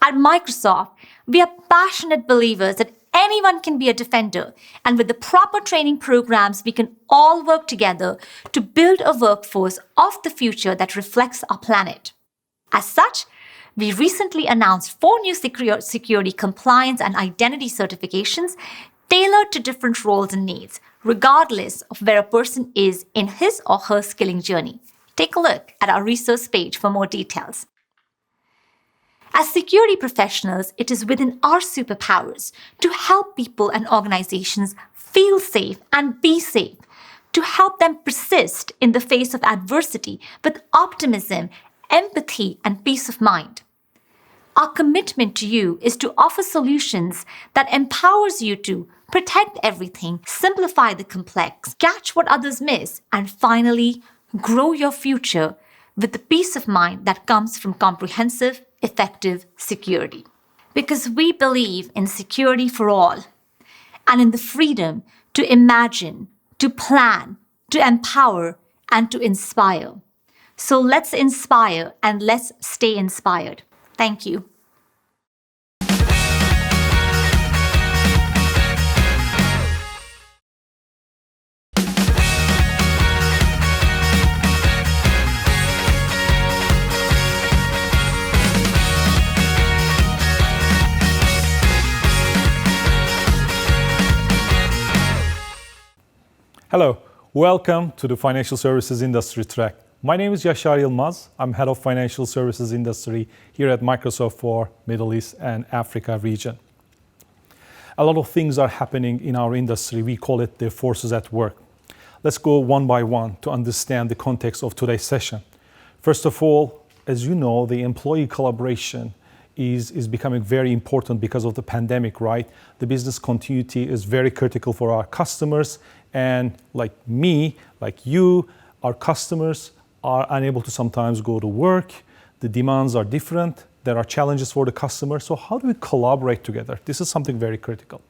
At Microsoft, we are passionate believers that anyone can be a defender, and with the proper training programs, we can all work together to build a workforce of the future that reflects our planet. As such, we recently announced 4 new security compliance and identity certifications tailored to different roles and needs, regardless of where a person is in his or her skilling journey. Take a look at our resource page for more details. As security professionals, it is within our superpowers to help people and organizations feel safe and be safe, to help them persist in the face of adversity with optimism, empathy, and peace of mind. Our commitment to you is to offer solutions that empowers you to protect everything, simplify the complex, catch what others miss, and finally, grow your future with the peace of mind that comes from comprehensive, effective security. Because we believe in security for all and in the freedom to imagine, to plan, to empower, and to inspire. So let's inspire and let's stay inspired. Thank you. Hello, welcome to the Financial Services Industry Track. My name is Yashar Yilmaz. I'm Head of Financial Services Industry here at Microsoft for Middle East and Africa region. A lot of things are happening in our industry. We call it the forces at work. Let's go one by one to understand the context of today's session. First of all, as you know, the employee collaboration is becoming very important because of the pandemic, right? The business continuity is very critical for our customers, and like me, like you, our customers are unable to sometimes go to work. The demands are different, There are challenges for the customer. So how do we collaborate together? This is something very critical.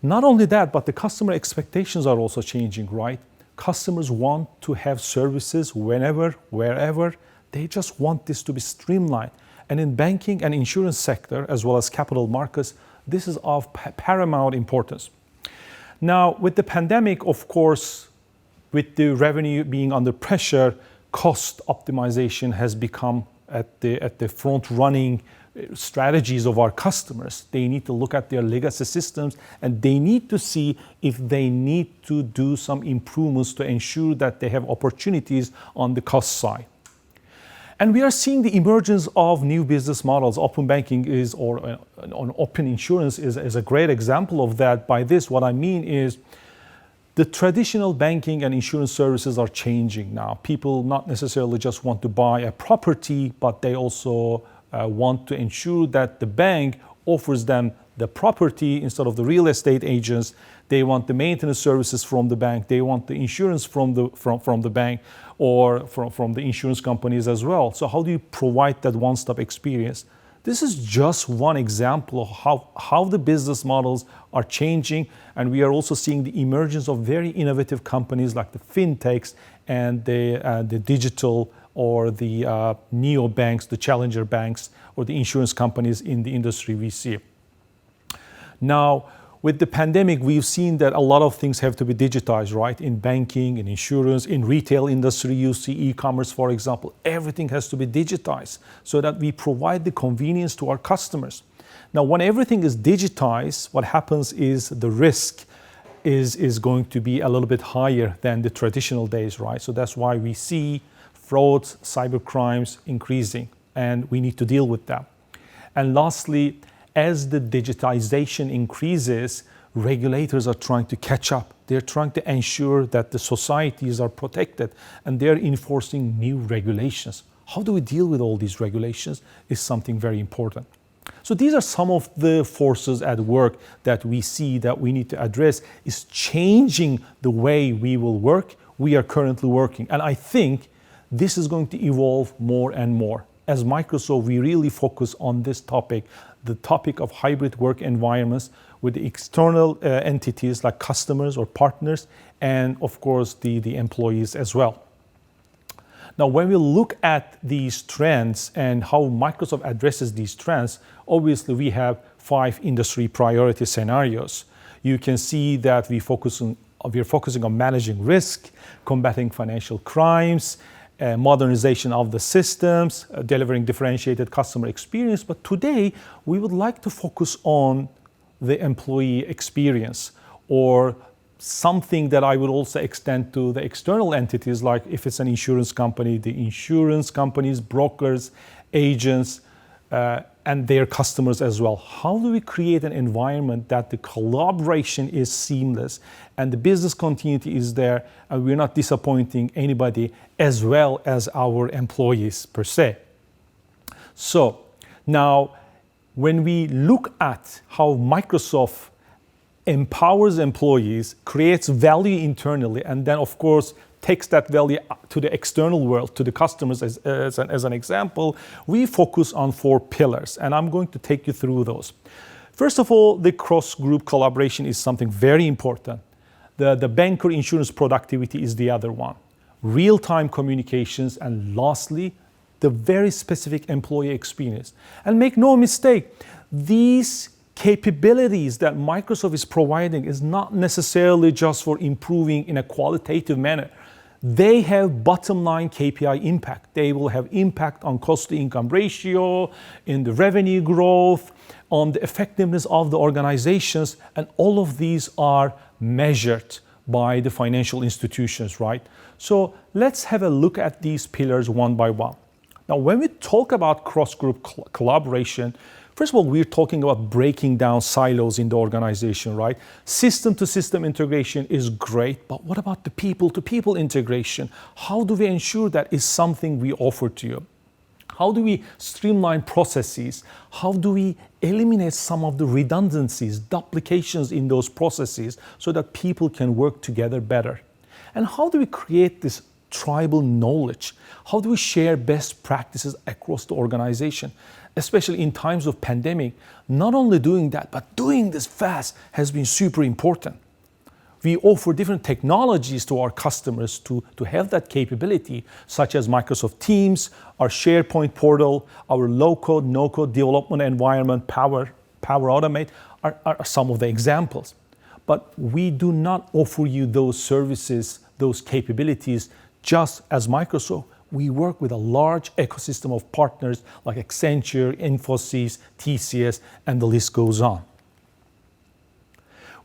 Not only that, but the customer expectations are also changing, right? Customers want to have services whenever, wherever. They just want this to be streamlined. And in banking and insurance sector, as well as capital markets, this is of paramount importance. Now, with the pandemic, of course, with the revenue being under pressure, cost optimization has become at the front running strategies of our customers. They need to look at their legacy systems and they need to see if they need to do some improvements to ensure that they have opportunities on the cost side. And we are seeing the emergence of new business models. Open banking is, or open insurance is a great example of that. By this, what I mean is the traditional banking and insurance services are changing now. People not necessarily just want to buy a property, but they also want to ensure that the bank offers them the property instead of the real estate agents. They want the maintenance services from the bank. They want the insurance from the bank or from the insurance companies as well. So how do you provide that one-stop experience? This is just one example of how the business models are changing, and we are also seeing the emergence of very innovative companies like the fintechs and the digital or the neobanks, the challenger banks, or the insurance companies in the industry we see. Now, with the pandemic, we've seen that a lot of things have to be digitized, right? In banking, in insurance, in retail industry, you see e-commerce, for example. Everything has to be digitized so that we provide the convenience to our customers. Now, when everything is digitized, what happens is the risk is going to be a little bit higher than the traditional days, right? So that's why we see frauds, cyber crimes increasing, and we need to deal with that. And lastly, as the digitization increases, regulators are trying to catch up. They're trying to ensure that the societies are protected, and they're enforcing new regulations. How do we deal with all these regulations is something very important. So these are some of the forces at work that we see that we need to address, is changing the way we will work. We are currently working, and I think this is going to evolve more and more. As Microsoft, we really focus on this topic, the topic of hybrid work environments with the external entities like customers or partners, and of course the employees as well. Now, when we look at these trends and how Microsoft addresses these trends, obviously we have 5 industry priority scenarios. You can see that we're focusing on managing risk, combating financial crimes, modernization of the systems, delivering differentiated customer experience. But today, we would like to focus on the employee experience, or something that I would also extend to the external entities, like if it's an insurance company, the insurance companies, brokers, agents, and their customers as well. How do we create an environment that the collaboration is seamless and the business continuity is there, and we're not disappointing anybody, as well as our employees per se? So now, when we look at how Microsoft empowers employees, creates value internally, and then of course takes that value to the external world, to the customers as an example, we focus on 4 pillars, and I'm going to take you through those. First of all, the cross-group collaboration is something very important. The banker insurance productivity is the other one. Real-time communications, and lastly, the very specific employee experience. And make no mistake, these capabilities that Microsoft is providing is not necessarily just for improving in a qualitative manner. They have bottom line KPI impact. They will have impact on cost to income ratio, in the revenue growth, on the effectiveness of the organizations, and all of these are measured by the financial institutions, right? So let's have a look at these pillars one by one. Now, when we talk about cross-group collaboration, first of all, we're talking about breaking down silos in the organization, right? System-to-system integration is great, but what about the people-to-people integration? How do we ensure that is something we offer to you? How do we streamline processes? How do we eliminate some of the redundancies, duplications in those processes so that people can work together better? And how do we create this tribal knowledge? How do we share best practices across the organization? especially in times of pandemic. Not only doing that, but doing this fast has been super important. We offer different technologies to our customers to have that capability, such as Microsoft Teams, our SharePoint portal, our low-code, no-code development environment, Power Automate are some of the examples. But we do not offer you those services, those capabilities just as Microsoft. We work with a large ecosystem of partners like Accenture, Infosys, TCS, and the list goes on.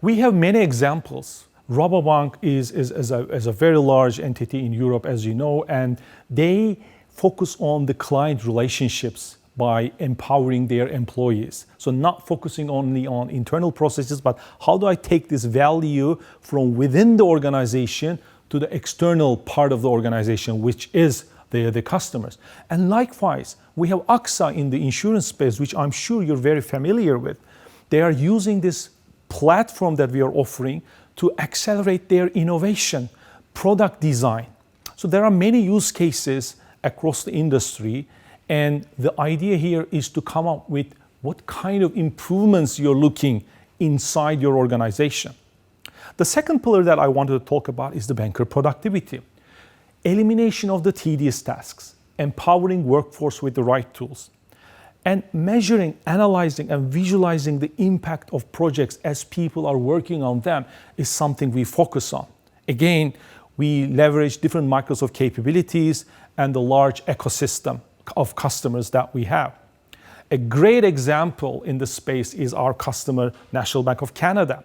We have many examples. Rabobank is a very large entity in Europe, as you know, and they focus on the client relationships by empowering their employees. So not focusing only on internal processes, but how do I take this value from within the organization to the external part of the organization, which is the customers. And likewise, we have AXA in the insurance space, which I'm sure you're very familiar with. They are using this platform that we are offering to accelerate their innovation, product design. So there are many use cases across the industry, and the idea here is to come up with what kind of improvements you're looking inside your organization. The second pillar that I wanted to talk about is the banker productivity. Elimination of the tedious tasks, empowering workforce with the right tools, and measuring, analyzing, and visualizing the impact of projects as people are working on them is something we focus on. Again, we leverage different Microsoft capabilities and the large ecosystem of customers that we have. A great example in this space is our customer, National Bank of Canada.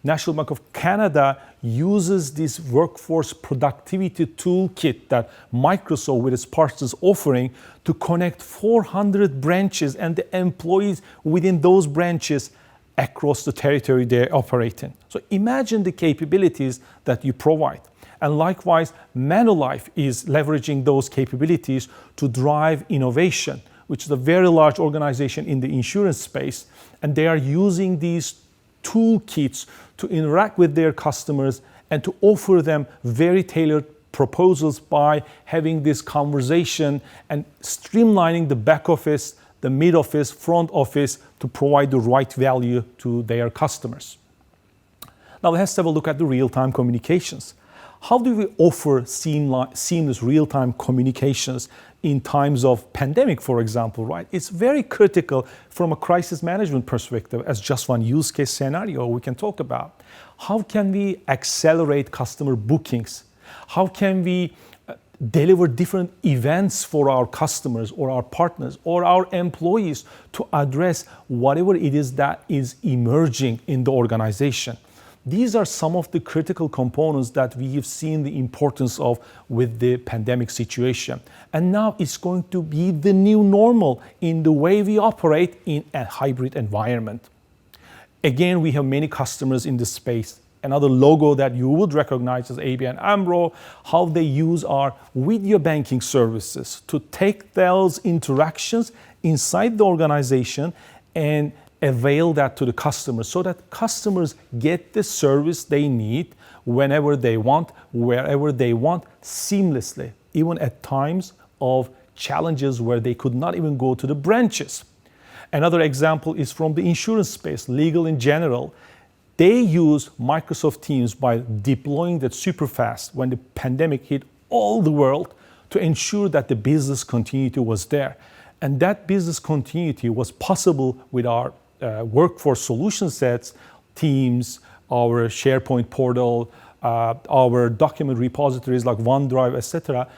National Bank of Canada uses this workforce productivity toolkit that Microsoft with its partners offering to connect 400 branches and the employees within those branches across the territory they operate in. So imagine the capabilities that you provide. And likewise, Manulife is leveraging those capabilities to drive innovation, which is a very large organization in the insurance space. And they are using these toolkits to interact with their customers and to offer them very tailored proposals by having this conversation and streamlining the back office, the mid office, front office to provide the right value to their customers. Now let's have a look at the real-time communications. How do we offer seamless real-time communications in times of pandemic, for example, right? It's very critical from a crisis management perspective as just one use case scenario we can talk about. How can we accelerate customer bookings? How can we deliver different events for our customers or our partners or our employees to address whatever it is that is emerging in the organization? These are some of the critical components that we have seen the importance of with the pandemic situation. And now it's going to be the new normal in the way we operate in a hybrid environment. Again, we have many customers in this space. Another logo that you would recognize is ABN AMRO, how they use our video banking services to take those interactions inside the organization and avail that to the customers so that customers get the service they need whenever they want, wherever they want, seamlessly, even at times of challenges where they could not even go to the branches. Another example is from the insurance space, legal in general. They use Microsoft Teams by deploying that super fast when the pandemic hit all the world to ensure that the business continuity was there. And that business continuity was possible with our workforce solution sets, Teams, our SharePoint portal, our document repositories like OneDrive, etc.,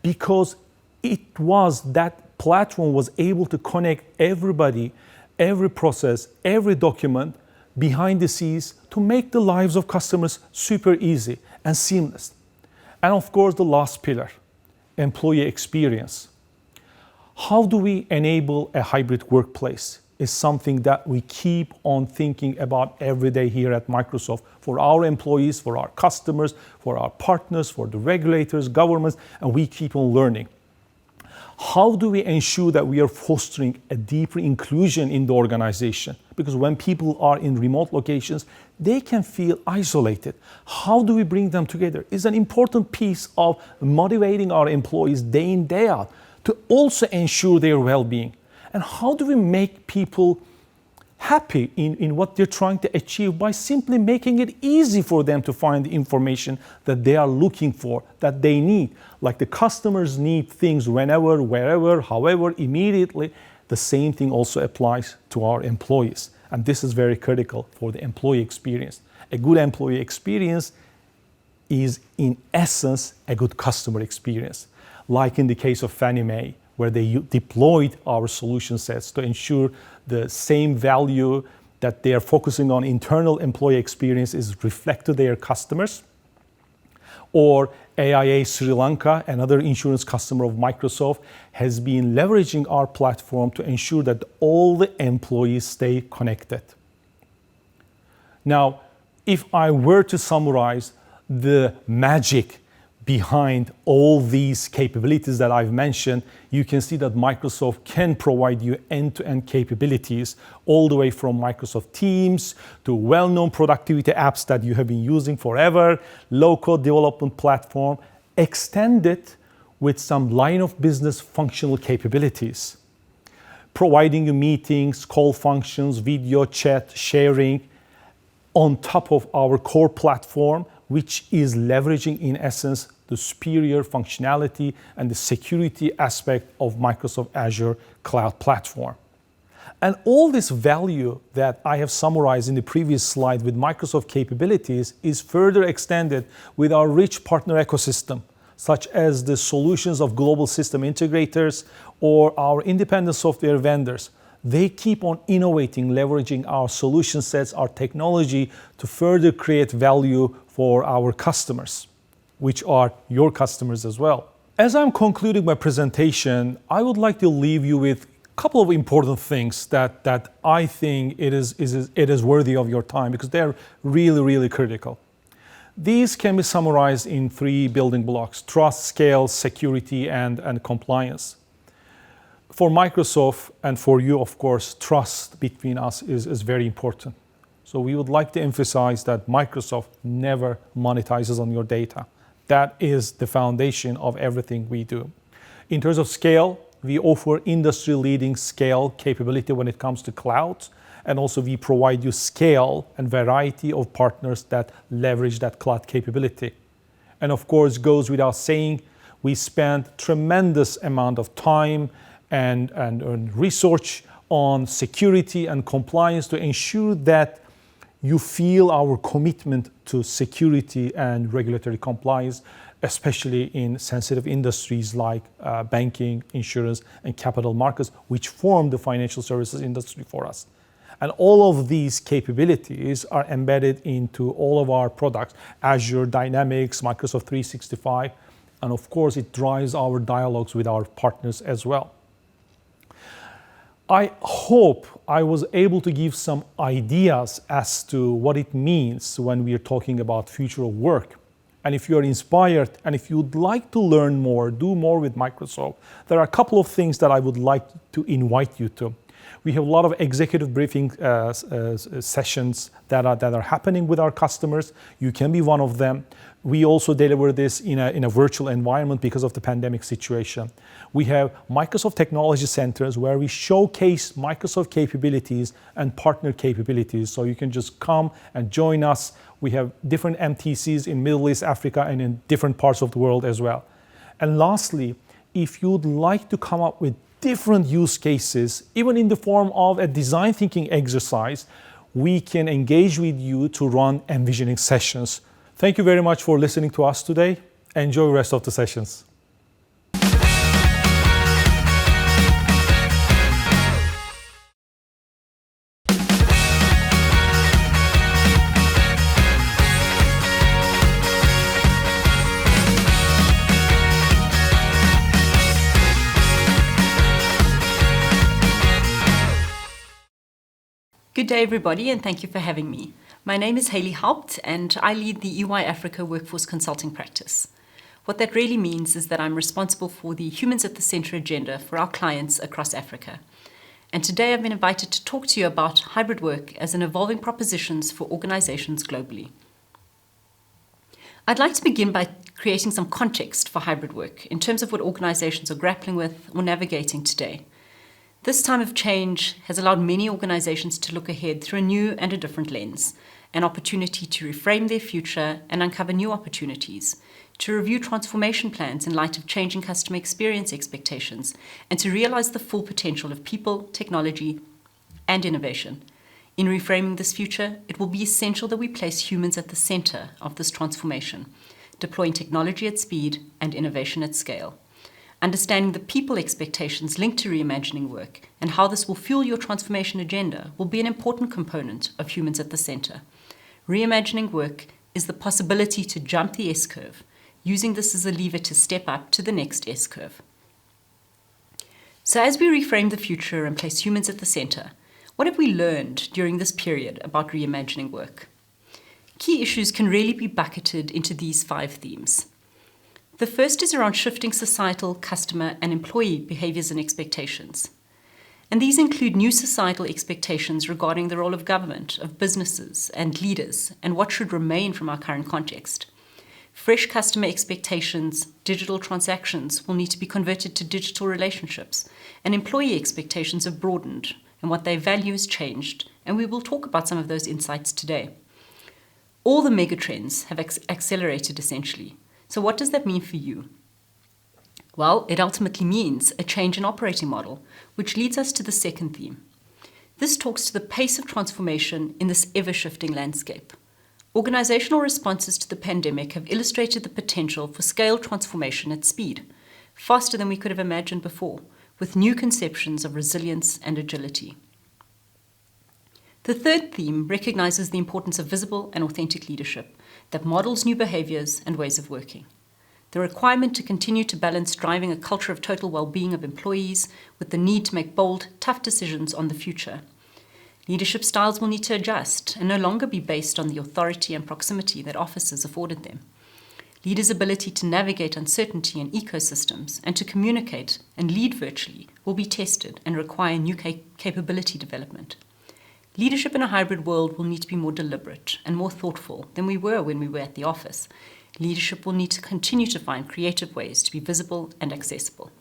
because that platform was able to connect everybody, every process, every document behind the scenes to make the lives of customers super easy and seamless. And of course, the last pillar, employee experience. How do we enable a hybrid workplace? Is something that we keep on thinking about every day here at Microsoft for our employees, for our customers, for our partners, for the regulators, governments, and we keep on learning. How do we ensure that we are fostering a deeper inclusion in the organization? Because when people are in remote locations, they can feel isolated. How do we bring them together? It's an important piece of motivating our employees day in, day out to also ensure their well-being. And how do we make people happy in what they're trying to achieve by simply making it easy for them to find the information that they are looking for, that they need. Like the customers need things whenever, wherever, however, immediately. The same thing also applies to our employees. And this is very critical for the employee experience. A good employee experience is in essence a good customer experience. Like in the case of Fannie Mae, where they deployed our solution sets to ensure the same value that they are focusing on internal employee experience is reflected to their customers. Or AIA Sri Lanka, another insurance customer of Microsoft, has been leveraging our platform to ensure that all the employees stay connected. Now, if I were to summarize the magic behind all these capabilities that I've mentioned, you can see that Microsoft can provide you end-to-end capabilities, all the way from Microsoft Teams to well-known productivity apps that you have been using forever, low-code development platform, extended with some line of business functional capabilities, providing you meetings, call functions, video chat, sharing, on top of our core platform, which is leveraging, in essence, the superior functionality and the security aspect of Microsoft Azure Cloud Platform. And all this value that I have summarized in the previous slide with Microsoft capabilities is further extended with our rich partner ecosystem, such as the solutions of global system integrators or our independent software vendors. They keep on innovating, leveraging our solution sets, our technology to further create value for our customers, which are your customers as well. As I'm concluding my presentation, I would like to leave you with a couple of important things that I think it is worthy of your time, because they're really, really critical. These can be summarized in 3 building blocks: trust, scale, security, and compliance. For Microsoft and for you, of course, trust between us is very important. So we would like to emphasize that Microsoft never monetizes on your data. That is the foundation of everything we do. In terms of scale, we offer industry-leading scale capability when it comes to cloud, and also we provide you scale and variety of partners that leverage that cloud capability. And of course, goes without saying, we spend tremendous amount of time and research on security and compliance to ensure that you feel our commitment to security and regulatory compliance, especially in sensitive industries like banking, insurance, and capital markets, which form the financial services industry for us. And all of these capabilities are embedded into all of our products: Azure, Dynamics, Microsoft 365, and of course it drives our dialogues with our partners as well. I hope I was able to give some ideas as to what it means when we are talking about future of work. And if you are inspired and if you'd like to learn more, do more with Microsoft, there are a couple of things that I would like to invite you to. We have a lot of executive briefing sessions that are happening with our customers. You can be one of them. We also deliver this in a virtual environment because of the pandemic situation. We have Microsoft Technology Centers where we showcase Microsoft capabilities and partner capabilities. So you can just come and join us. We have different MTCs in Middle East, Africa, and in different parts of the world as well. And lastly, if you'd like to come up with different use cases, even in the form of a design thinking exercise, we can engage with you to run envisioning sessions. Thank you very much for listening to us today. Enjoy the rest of the sessions. Good day, everybody, and thank you for having me. My name is Hayley Haupt, and I lead the EY Africa Workforce Consulting practice. What that really means is that I'm responsible for the humans at the center agenda for our clients across Africa. And today I've been invited to talk to you about hybrid work as an evolving propositions for organizations globally. I'd like to begin by creating some context for hybrid work in terms of what organizations are grappling with or navigating today. This time of change has allowed many organizations to look ahead through a new and a different lens, an opportunity to reframe their future and uncover new opportunities, to review transformation plans in light of changing customer experience expectations, and to realize the full potential of people, technology, and innovation. In reframing this future, it will be essential that we place humans at the center of this transformation, deploying technology at speed and innovation at scale. Understanding the people expectations linked to reimagining work and how this will fuel your transformation agenda will be an important component of humans at the center. Reimagining work is the possibility to jump the S-curve, using this as a lever to step up to the next S-curve. So as we reframe the future and place humans at the center, what have we learned during this period about reimagining work? Key issues can really be bucketed into these 5 themes. The first is around shifting societal, customer, and employee behaviors and expectations. And these include new societal expectations regarding the role of government, of businesses, and leaders, and what should remain from our current context. Fresh customer expectations, digital transactions will need to be converted to digital relationships, and employee expectations have broadened, and what they value has changed, and we will talk about some of those insights today. All the megatrends have accelerated essentially. So what does that mean for you? Well, it ultimately means a change in operating model, which leads us to the second theme. This talks to the pace of transformation in this ever-shifting landscape. Organizational responses to the pandemic have illustrated the potential for scale transformation at speed, faster than we could have imagined before, with new conceptions of resilience and agility. The third theme recognizes the importance of visible and authentic leadership that models new behaviors and ways of working. The requirement to continue to balance driving a culture of total well-being of employees with the need to make bold, tough decisions on the future. Leadership styles will need to adjust and no longer be based on the authority and proximity that offices afforded them. Leaders' ability to navigate uncertainty in ecosystems and to communicate and lead virtually will be tested and require new capability development. Leadership in a hybrid world will need to be more deliberate and more thoughtful than we were when we were at the office. Leadership will need to continue to find creative ways to be visible and accessible.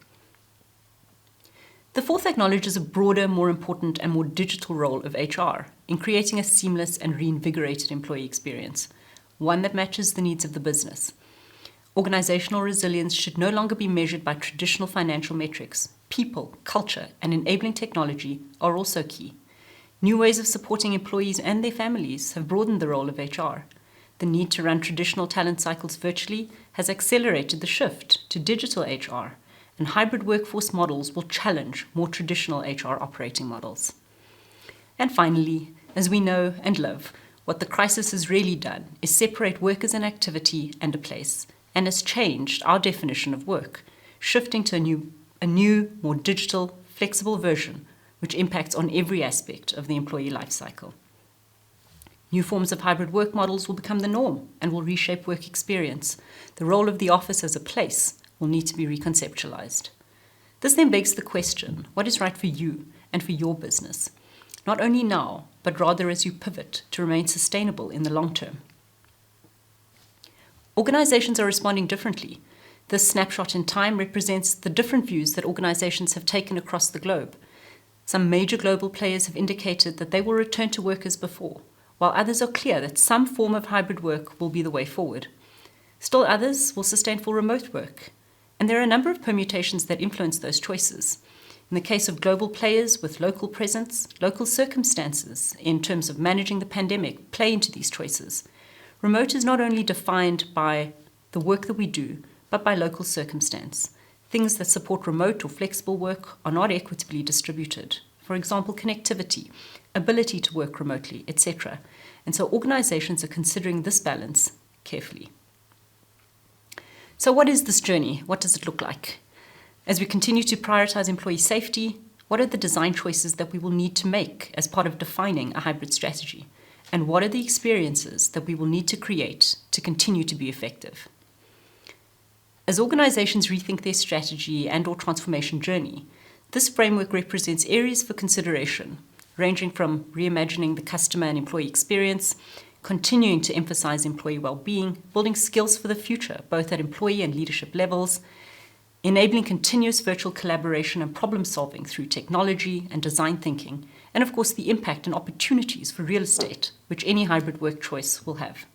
The fourth acknowledges a broader, more important, and more digital role of HR in creating a seamless and reinvigorated employee experience, one that matches the needs of the business. Organizational resilience should no longer be measured by traditional financial metrics. People, culture, and enabling technology are also key. New ways of supporting employees and their families have broadened the role of HR. The need to run traditional talent cycles virtually has accelerated the shift to digital HR, and hybrid workforce models will challenge more traditional HR operating models. And finally, as we know and love, what the crisis has really done is separate work as an activity and a place, and has changed our definition of work, shifting to a new, more digital, flexible version which impacts on every aspect of the employee lifecycle. New forms of hybrid work models will become the norm and will reshape work experience. The role of the office as a place will need to be reconceptualized. This then begs the question, what is right for you and for your business? Not only now, but rather as you pivot to remain sustainable in the long term. Organizations are responding differently. This snapshot in time represents the different views that organizations have taken across the globe. Some major global players have indicated that they will return to work as before, while others are clear that some form of hybrid work will be the way forward. Still others will sustain full remote work, and there are a number of permutations that influence those choices. In the case of global players with local presence, local circumstances in terms of managing the pandemic play into these choices. Remote is not only defined by the work that we do, but by local circumstance. Things that support remote or flexible work are not equitably distributed. For example, connectivity, ability to work remotely, etc. And so organizations are considering this balance carefully. So what is this journey? What does it look like? As we continue to prioritize employee safety, what are the design choices that we will need to make as part of defining a hybrid strategy? And what are the experiences that we will need to create to continue to be effective? As organizations rethink their strategy and/or transformation journey, this framework represents areas for consideration, ranging from reimagining the customer and employee experience, continuing to emphasize employee well-being, building skills for the future, both at employee and leadership levels, enabling continuous virtual collaboration and problem solving through technology and design thinking, and of course the impact and opportunities for real estate, which any hybrid work choice will have.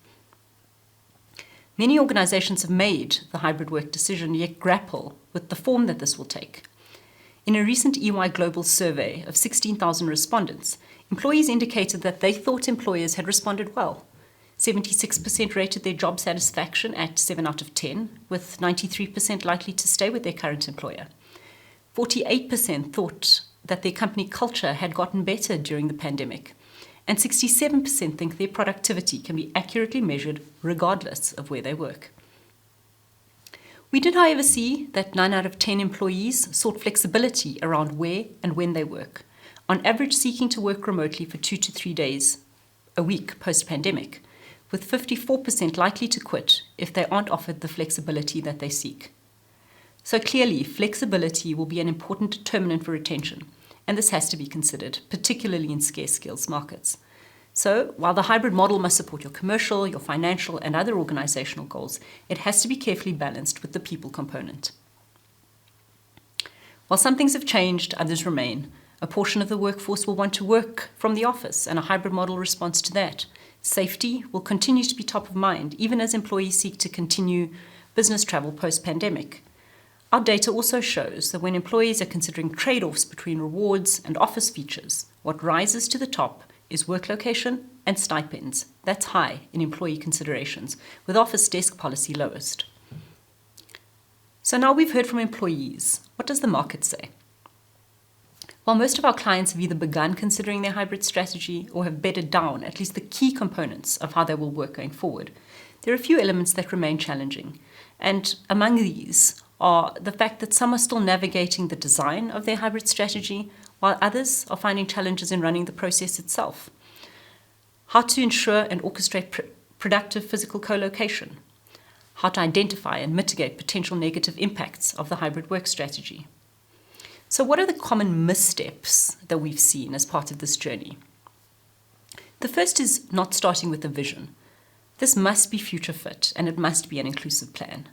Many organizations have made the hybrid work decision, yet grapple with the form that this will take. In a recent EY Global survey of 16,000 respondents, employees indicated that they thought employers had responded well. 76% rated their job satisfaction at 7 out of 10, with 93% likely to stay with their current employer. 48% thought that their company culture had gotten better during the pandemic, and 67% think their productivity can be accurately measured regardless of where they work. We did, however, see that 9 out of 10 employees sought flexibility around where and when they work, on average seeking to work remotely for 2 to 3 days a week post-pandemic, with 54% likely to quit if they aren't offered the flexibility that they seek. So clearly, flexibility will be an important determinant for retention, and this has to be considered, particularly in scarce skills markets. So, while the hybrid model must support your commercial, your financial, and other organizational goals, it has to be carefully balanced with the people component. While some things have changed, others remain. A portion of the workforce will want to work from the office, and a hybrid model responds to that. Safety will continue to be top of mind, even as employees seek to continue business travel post-pandemic. Our data also shows that when employees are considering trade-offs between rewards and office features, what rises to the top is work location and stipends. That's high in employee considerations, with office desk policy lowest. So now we've heard from employees. What does the market say? While most of our clients have either begun considering their hybrid strategy or have bedded down at least the key components of how they will work going forward, there are a few elements that remain challenging. And among these are the fact that some are still navigating the design of their hybrid strategy, while others are finding challenges in running the process itself. How to ensure and orchestrate productive physical co-location. How to identify and mitigate potential negative impacts of the hybrid work strategy. So what are the common missteps that we've seen as part of this journey? The first is not starting with a vision. This must be future fit and it must be an inclusive plan.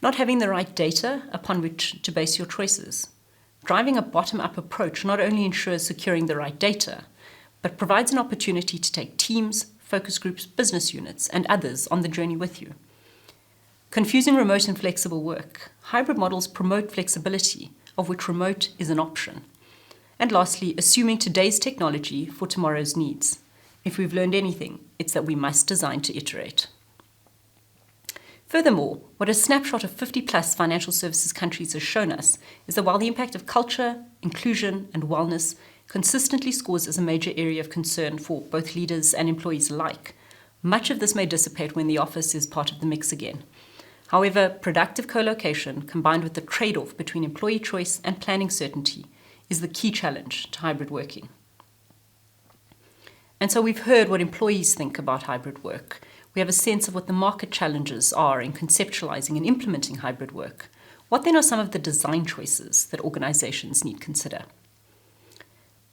Not having the right data upon which to base your choices. Driving a bottom-up approach not only ensures securing the right data, but provides an opportunity to take teams, focus groups, business units, and others on the journey with you. Confusing remote and flexible work. Hybrid models promote flexibility, of which remote is an option. And lastly, assuming today's technology for tomorrow's needs. If we've learned anything, it's that we must design to iterate. Furthermore, what a snapshot of 50-plus financial services countries has shown us is that while the impact of culture, inclusion, and wellness consistently scores as a major area of concern for both leaders and employees alike, much of this may dissipate when the office is part of the mix again. However, productive co-location, combined with the trade-off between employee choice and planning certainty, is the key challenge to hybrid working. And so we've heard what employees think about hybrid work. We have a sense of what the market challenges are in conceptualizing and implementing hybrid work. What then are some of the design choices that organizations need to consider?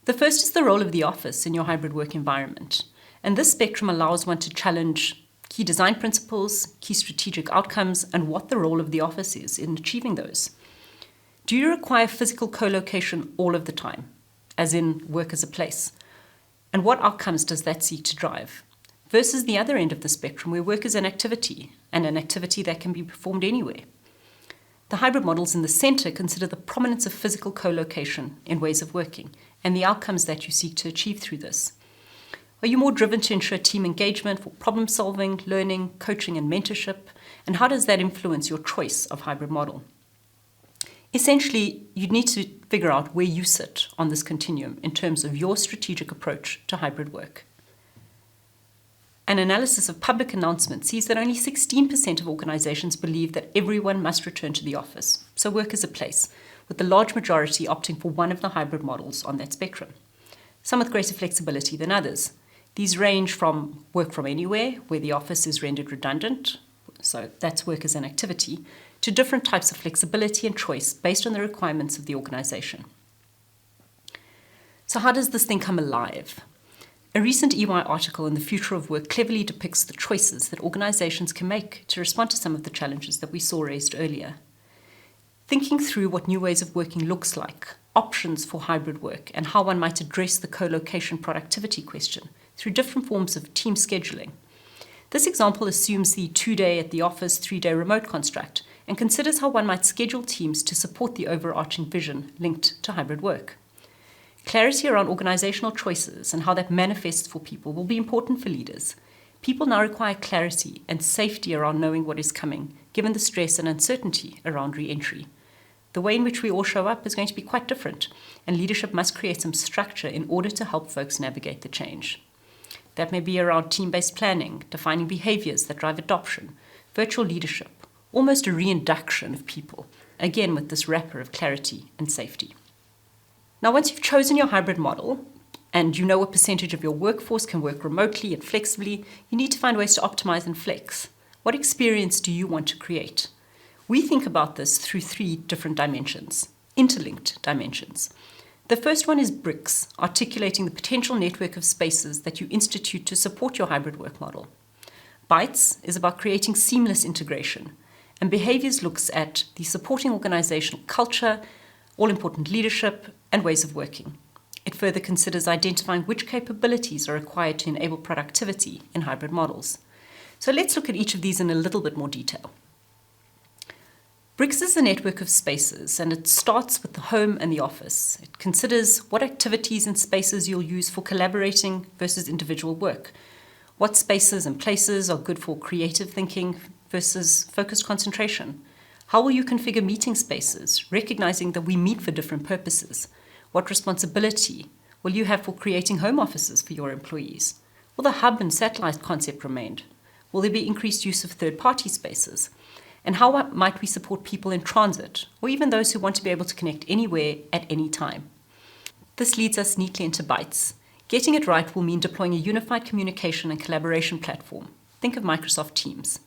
The first is the role of the office in your hybrid work environment. And this spectrum allows one to challenge key design principles, key strategic outcomes, and what the role of the office is in achieving those. Do you require physical co-location all of the time, as in work as a place? And what outcomes does that seek to drive? Versus the other end of the spectrum, where work is an activity, and an activity that can be performed anywhere. The hybrid models in the center consider the prominence of physical co-location in ways of working, and the outcomes that you seek to achieve through this. Are you more driven to ensure team engagement for problem solving, learning, coaching, and mentorship? And how does that influence your choice of hybrid model? Essentially, you'd need to figure out where you sit on this continuum in terms of your strategic approach to hybrid work. An analysis of public announcements sees that only 16% of organizations believe that everyone must return to the office, so work is a place, with the large majority opting for one of the hybrid models on that spectrum. Some with greater flexibility than others. These range from work from anywhere, where the office is rendered redundant, so that's work as an activity, to different types of flexibility and choice based on the requirements of the organization. So how does this thing come alive? A recent EY article in The Future of Work cleverly depicts the choices that organizations can make to respond to some of the challenges that we saw raised earlier. thinking through what new ways of working looks like, options for hybrid work, and how one might address the co-location productivity question through different forms of team scheduling. This example assumes the 2-day at the office, 3-day remote construct and considers how one might schedule teams to support the overarching vision linked to hybrid work. Clarity around organizational choices and how that manifests for people will be important for leaders. People now require clarity and safety around knowing what is coming, given the stress and uncertainty around re-entry. The way in which we all show up is going to be quite different, and leadership must create some structure in order to help folks navigate the change. That may be around team-based planning, defining behaviors that drive adoption, virtual leadership, almost a reinduction of people, again with this wrapper of clarity and safety. Now, once you've chosen your hybrid model, and you know what percentage of your workforce can work remotely and flexibly, you need to find ways to optimize and flex. What experience do you want to create? We think about this through 3 different dimensions, interlinked dimensions. The first one is bricks, articulating the potential network of spaces that you institute to support your hybrid work model. Bytes is about creating seamless integration, and behaviors looks at the supporting organizational culture, all-important leadership, and ways of working. It further considers identifying which capabilities are required to enable productivity in hybrid models. So let's look at each of these in a little bit more detail. Bricks is a network of spaces, and it starts with the home and the office. It considers what activities and spaces you'll use for collaborating versus individual work. What spaces and places are good for creative thinking versus focused concentration? How will you configure meeting spaces, recognizing that we meet for different purposes? What responsibility will you have for creating home offices for your employees? Will the hub and satellite concept remain? Will there be increased use of third-party spaces? And how might we support people in transit, or even those who want to be able to connect anywhere at any time? This leads us neatly into Bytes. Getting it right will mean deploying a unified communication and collaboration platform. Think of Microsoft Teams.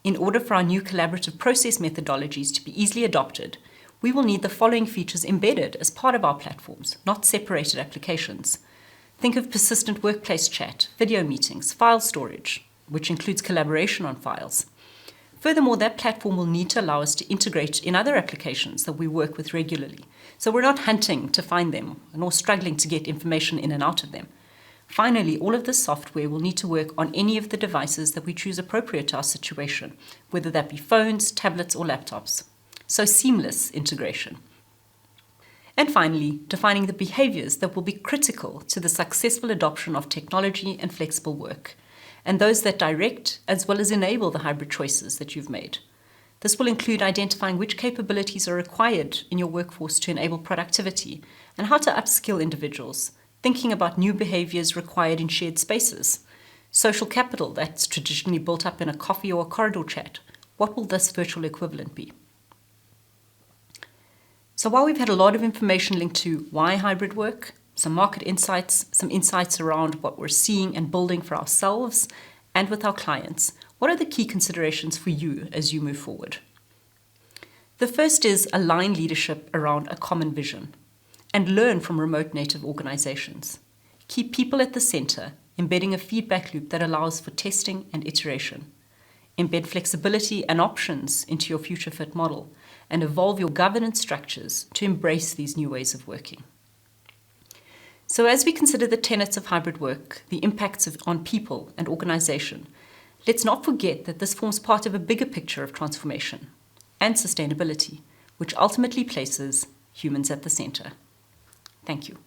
In order for our new collaborative process methodologies to be easily adopted, we will need the following features embedded as part of our platforms, not separated applications. Think of persistent workplace chat, video meetings, file storage, which includes collaboration on files. Furthermore, that platform will need to allow us to integrate in other applications that we work with regularly, so we're not hunting to find them nor struggling to get information in and out of them. Finally, all of this software will need to work on any of the devices that we choose appropriate to our situation, whether that be phones, tablets, or laptops. So seamless integration. And finally, defining the behaviors that will be critical to the successful adoption of technology and flexible work, and those that direct as well as enable the hybrid choices that you've made. This will include identifying which capabilities are required in your workforce to enable productivity and how to upskill individuals, thinking about new behaviors required in shared spaces, social capital that's traditionally built up in a coffee or a corridor chat. What will this virtual equivalent be? So while we've had a lot of information linked to why hybrid work, some market insights, some insights around what we're seeing and building for ourselves and with our clients, what are the key considerations for you as you move forward? The first is align leadership around a common vision and learn from remote native organizations. Keep people at the center, embedding a feedback loop that allows for testing and iteration. Embed flexibility and options into your future fit model and evolve your governance structures to embrace these new ways of working. So as we consider the tenets of hybrid work, the impacts on people and organization, let's not forget that this forms part of a bigger picture of transformation and sustainability, which ultimately places humans at the center. Thank you.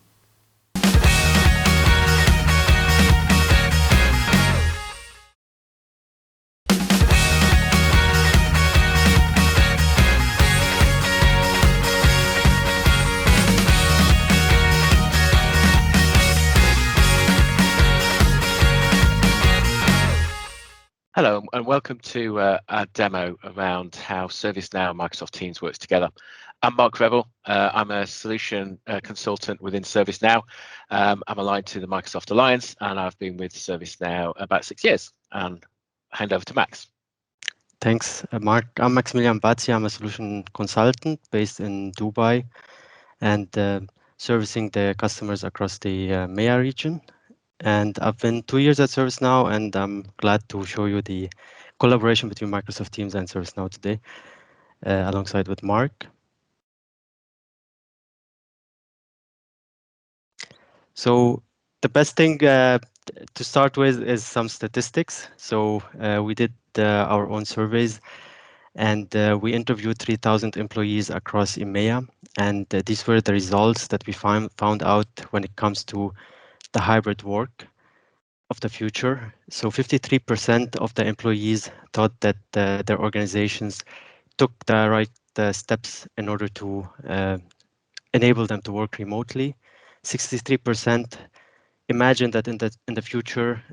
Hello and welcome to our demo around how ServiceNow and Microsoft Teams works together. I'm Mark Revel. I'm a solution consultant within ServiceNow. I'm aligned to the Microsoft Alliance and I've been with ServiceNow about 6 years. And hand over to Max. Thanks, Mark. I'm Maximilian Bazzi. I'm a solution consultant based in Dubai and servicing the customers across the MEA region. And I've been 2 years at ServiceNow, and I'm glad to show you the collaboration between Microsoft Teams and ServiceNow today, alongside with Mark. So the best thing to start with is some statistics. So we did our own surveys, and we interviewed 3,000 employees across EMEA, and these were the results that we found out when it comes to the hybrid work of the future. So 53% of the employees thought that their organizations took the right steps in order to enable them to work remotely. 63% imagine that in the future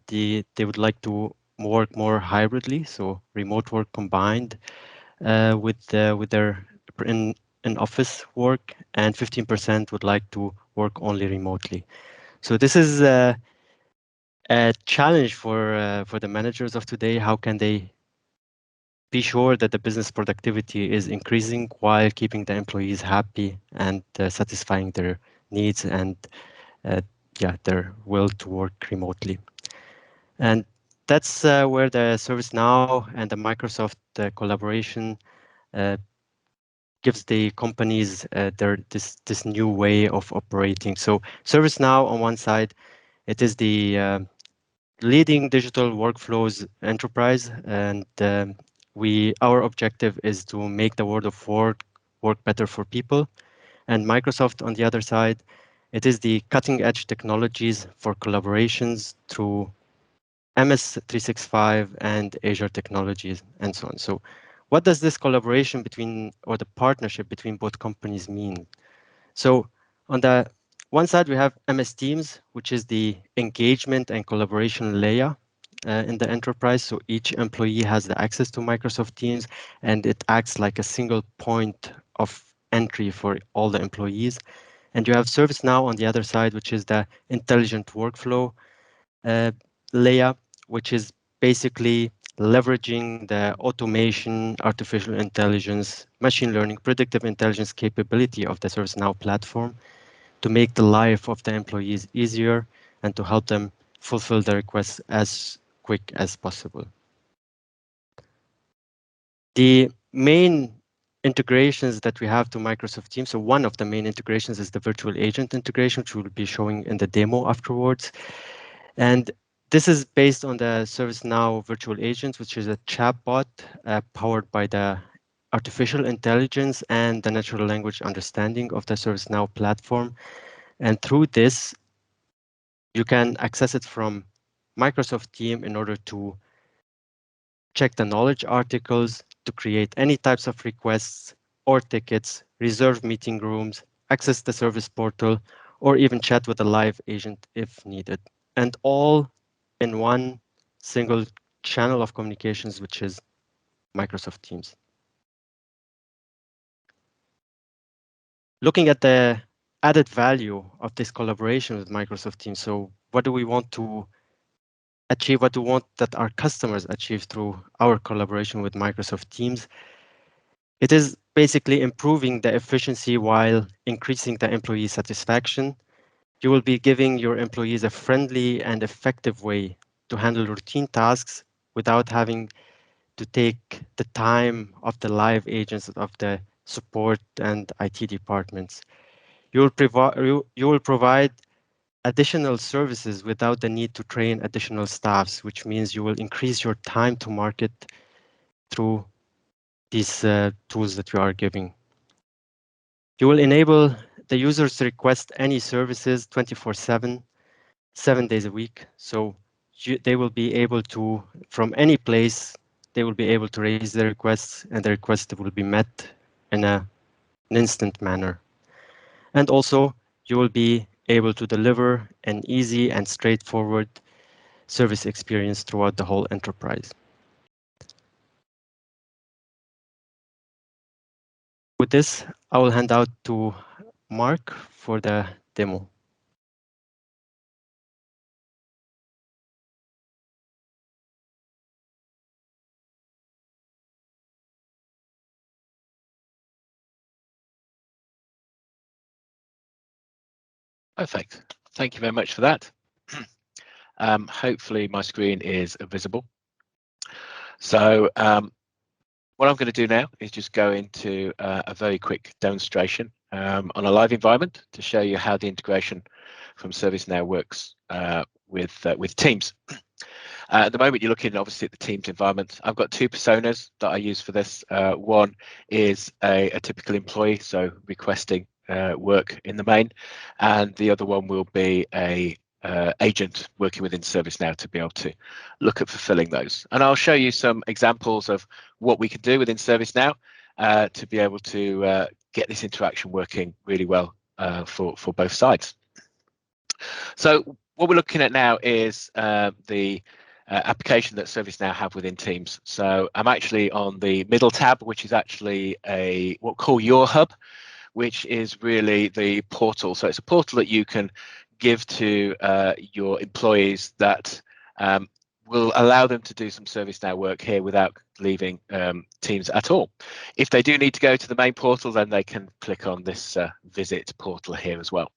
they would like to work more hybridly, so remote work combined with their in office work, and 15% would like to work only remotely. So this is a challenge for the managers of today. How can they be sure that the business productivity is increasing while keeping the employees happy and satisfying their needs and their will to work remotely? And that's where the ServiceNow and the Microsoft collaboration gives the companies this new way of operating. So ServiceNow on one side, it is the leading digital workflows enterprise, and our objective is to make the world of work better for people. And Microsoft on the other side, it is the cutting edge technologies for collaborations through MS 365 and Azure technologies and so on. So what does this collaboration between, or the partnership between both companies mean? So on the one side, we have MS Teams, which is the engagement and collaboration layer in the enterprise. So each employee has the access to Microsoft Teams, and it acts like a single point of entry for all the employees. And you have ServiceNow on the other side, which is the intelligent workflow layer, which is basically leveraging the automation, artificial intelligence, machine learning, predictive intelligence capability of the ServiceNow platform to make the life of the employees easier and to help them fulfill the requests as quick as possible. The main integrations that we have to Microsoft Teams, so one of the main integrations is the virtual agent integration, which we'll be showing in the demo afterwards. And this is based on the ServiceNow virtual agent, which is a chatbot powered by the artificial intelligence and the natural language understanding of the ServiceNow platform. And through this, you can access it from Microsoft Teams in order to check the knowledge articles, to create any types of requests or tickets, reserve meeting rooms, access the service portal, or even chat with a live agent if needed. And all in one single channel of communications, which is Microsoft Teams. Looking at the added value of this collaboration with Microsoft Teams. So what do we want to achieve? What do we want that our customers achieve through our collaboration with Microsoft Teams? It is basically improving the efficiency while increasing the employee satisfaction. You will be giving your employees a friendly and effective way to handle routine tasks without having to take the time of the live agents of the support and IT departments. You will provide additional services without the need to train additional staffs, which means you will increase your time to market through these tools that you are giving. You will enable the users to request any services 24/7, 7 days a week. So they will be able to, from any place, they will be able to raise their requests, and the request will be met in an instant manner. And also, you will be able to deliver an easy and straightforward service experience throughout the whole enterprise. With this, I will hand out to Mark for the demo. Perfect. Thank you very much for that. Hopefully my screen is visible. So what I'm going to do now is just go into a very quick demonstration on a live environment to show you how the integration from ServiceNow works with teams. At the moment, you're looking obviously at the Teams environment. I've got two personas that I use for this. One is a typical employee, so requesting work in the main, and the other one will be a agent working within ServiceNow to be able to look at fulfilling those. And I'll show you some examples of what we can do within ServiceNow to be able to get this interaction working really well for both sides. So what we're looking at now is the application that ServiceNow have within Teams. So I'm actually on the middle tab, which is actually what we call Your Hub, which is really the portal. So it's a portal that you can give to your employees that will allow them to do some ServiceNow work here without leaving Teams at all. If they do need to go to the main portal, then they can click on this visit portal here as well.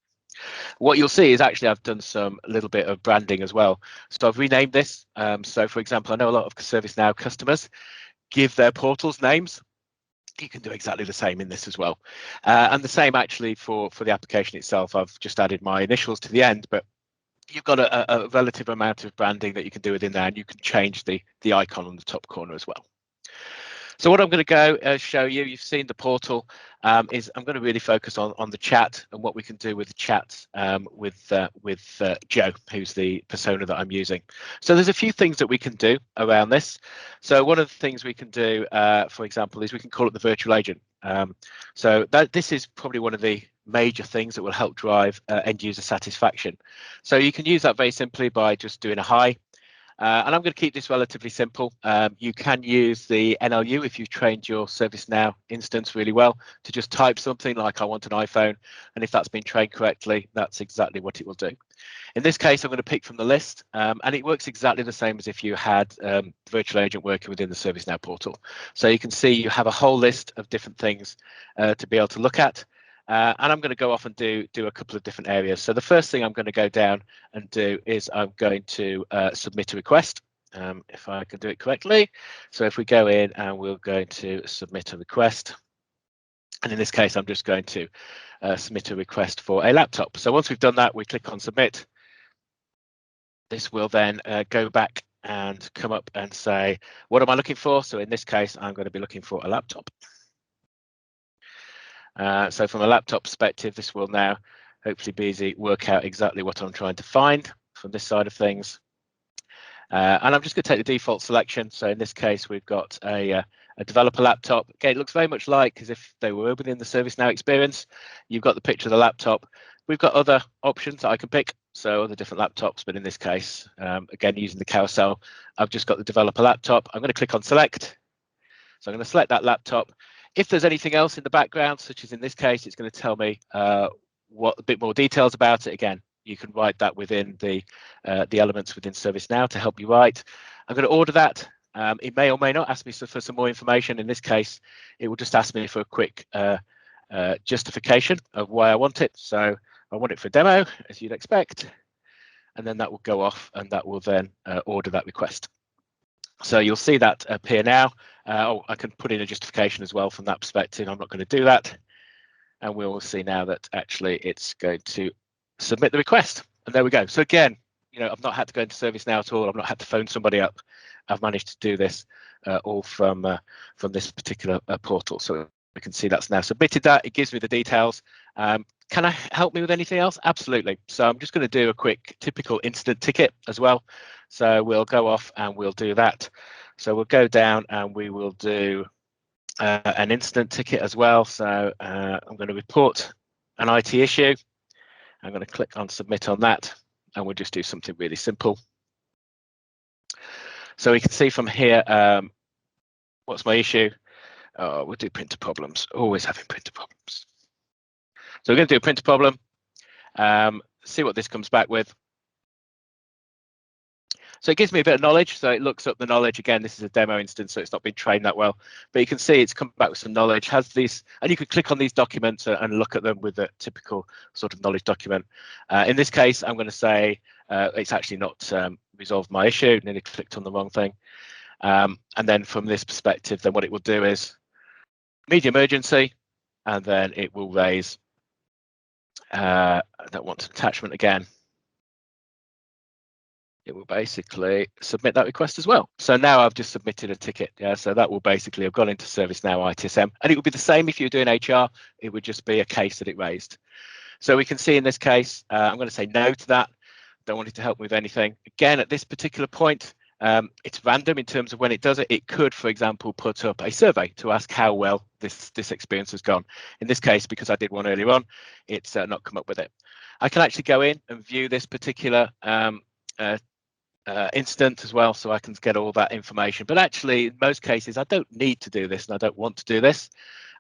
What you'll see is actually I've done a little bit of branding as well. So I've renamed this. So for example, I know a lot of ServiceNow customers give their portals names. You can do exactly the same in this as well. And the same actually for the application itself. I've just added my initials to the end, but you've got a relative amount of branding that you can do within there, and you can change the icon on the top corner as well. So what I'm going to go show you, you've seen the portal, is I'm going to really focus on the chat and what we can do with the chat with Joe, who's the persona that I'm using. So there's a few things that we can do around this. So one of the things we can do, for example, is we can call it the virtual agent. So this is probably one of the major things that will help drive end user satisfaction. So you can use that very simply by just doing a hi. And I'm going to keep this relatively simple. You can use the NLU if you've trained your ServiceNow instance really well to just type something like I want an iPhone. And if that's been trained correctly, that's exactly what it will do. In this case, I'm going to pick from the list, and it works exactly the same as if you had virtual agent working within the ServiceNow portal. So you can see you have a whole list of different things to be able to look at. And I'm going to go off and do a couple of different areas. So the first thing I'm going to go down and do is I'm going to submit a request, if I can do it correctly. So if we go in and we're going to submit a request, and in this case, I'm just going to submit a request for a laptop. So once we've done that, we click on submit. This will then go back and come up and say, what am I looking for? So in this case, I'm going to be looking for a laptop. So from a laptop perspective, this will now hopefully be easy work out exactly what I'm trying to find from this side of things. And I'm just going to take the default selection. So in this case, we've got a developer laptop. Okay, it looks very much like as if they were within the ServiceNow experience. You've got the picture of the laptop. We've got other options that I can pick. So other different laptops, but in this case, again, using the carousel, I've just got the developer laptop. I'm going to click on select. So I'm going to select that laptop. If there's anything else in the background, such as in this case, it's going to tell me a bit more details about it. Again, you can write that within the elements within ServiceNow to help you write. I'm going to order that. It may or may not ask me for some more information. In this case, it will just ask me for a quick justification of why I want it. So I want it for demo, as you'd expect, and then that will go off and that will then order that request. So you'll see that appear now. I can put in a justification as well from that perspective. I'm not going to do that. And we will see now that actually it's going to submit the request. And there we go. So again, I've not had to go into ServiceNow at all. I've not had to phone somebody up. I've managed to do this all from this particular portal. So we can see that's now submitted that. It gives me the details. Can I help me with anything else? Absolutely. So I'm just going to do a quick typical incident ticket as well. So we'll go off and we'll do that. So we'll go down and we will do an incident ticket as well. So I'm going to report an IT issue. I'm going to click on submit on that, and we'll just do something really simple. So we can see from here, what's my issue? We'll do printer problems, always having printer problems. So we're going to do a printer problem, see what this comes back with. So it gives me a bit of knowledge. So it looks up the knowledge. Again, this is a demo instance, so it's not been trained that well. But you can see it's come back with some knowledge, has these, and you can click on these documents and look at them with a typical sort of knowledge document. In this case, I'm going to say it's actually not resolved my issue, nearly clicked on the wrong thing. And then from this perspective, then what it will do is media emergency, and then it will raise I don't want an attachment again. It will basically submit that request as well. So now I've just submitted a ticket. Yeah, so that will basically have gone into Servicenow ITSM, and it would be the same if you're doing HR. It would just be a case that it raised. So we can see in this case, I'm going to say no to that. Don't want it to help me with anything. Again, at this particular point, it's random in terms of when it does it. It could, for example, put up a survey to ask how well this experience has gone. In this case, because I did one earlier on, it's not come up with it. I can actually go in and view this particular incident as well, so I can get all that information. But actually, in most cases, I don't need to do this, and I don't want to do this.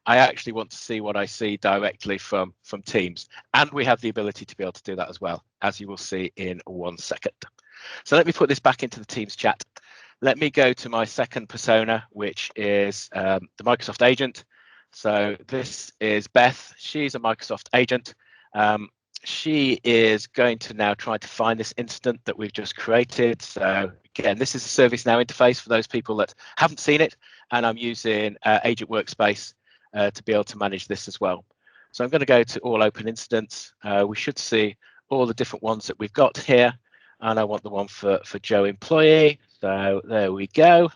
I actually want to see what I see directly from Teams, and we have the ability to be able to do that as well, as you will see in 1 second. So let me put this back into the Teams chat. Let me go to my second persona, which is the Microsoft agent. So this is Beth. She's a Microsoft agent. She is going to now try to find this incident that we've just created. So again, this is a Servicenow interface for those people that haven't seen it, and I'm using Agent Workspace to be able to manage this as well. So I'm going to go to all open incidents. We should see all the different ones that we've got here, and I want the one for Joe employee. So there we go.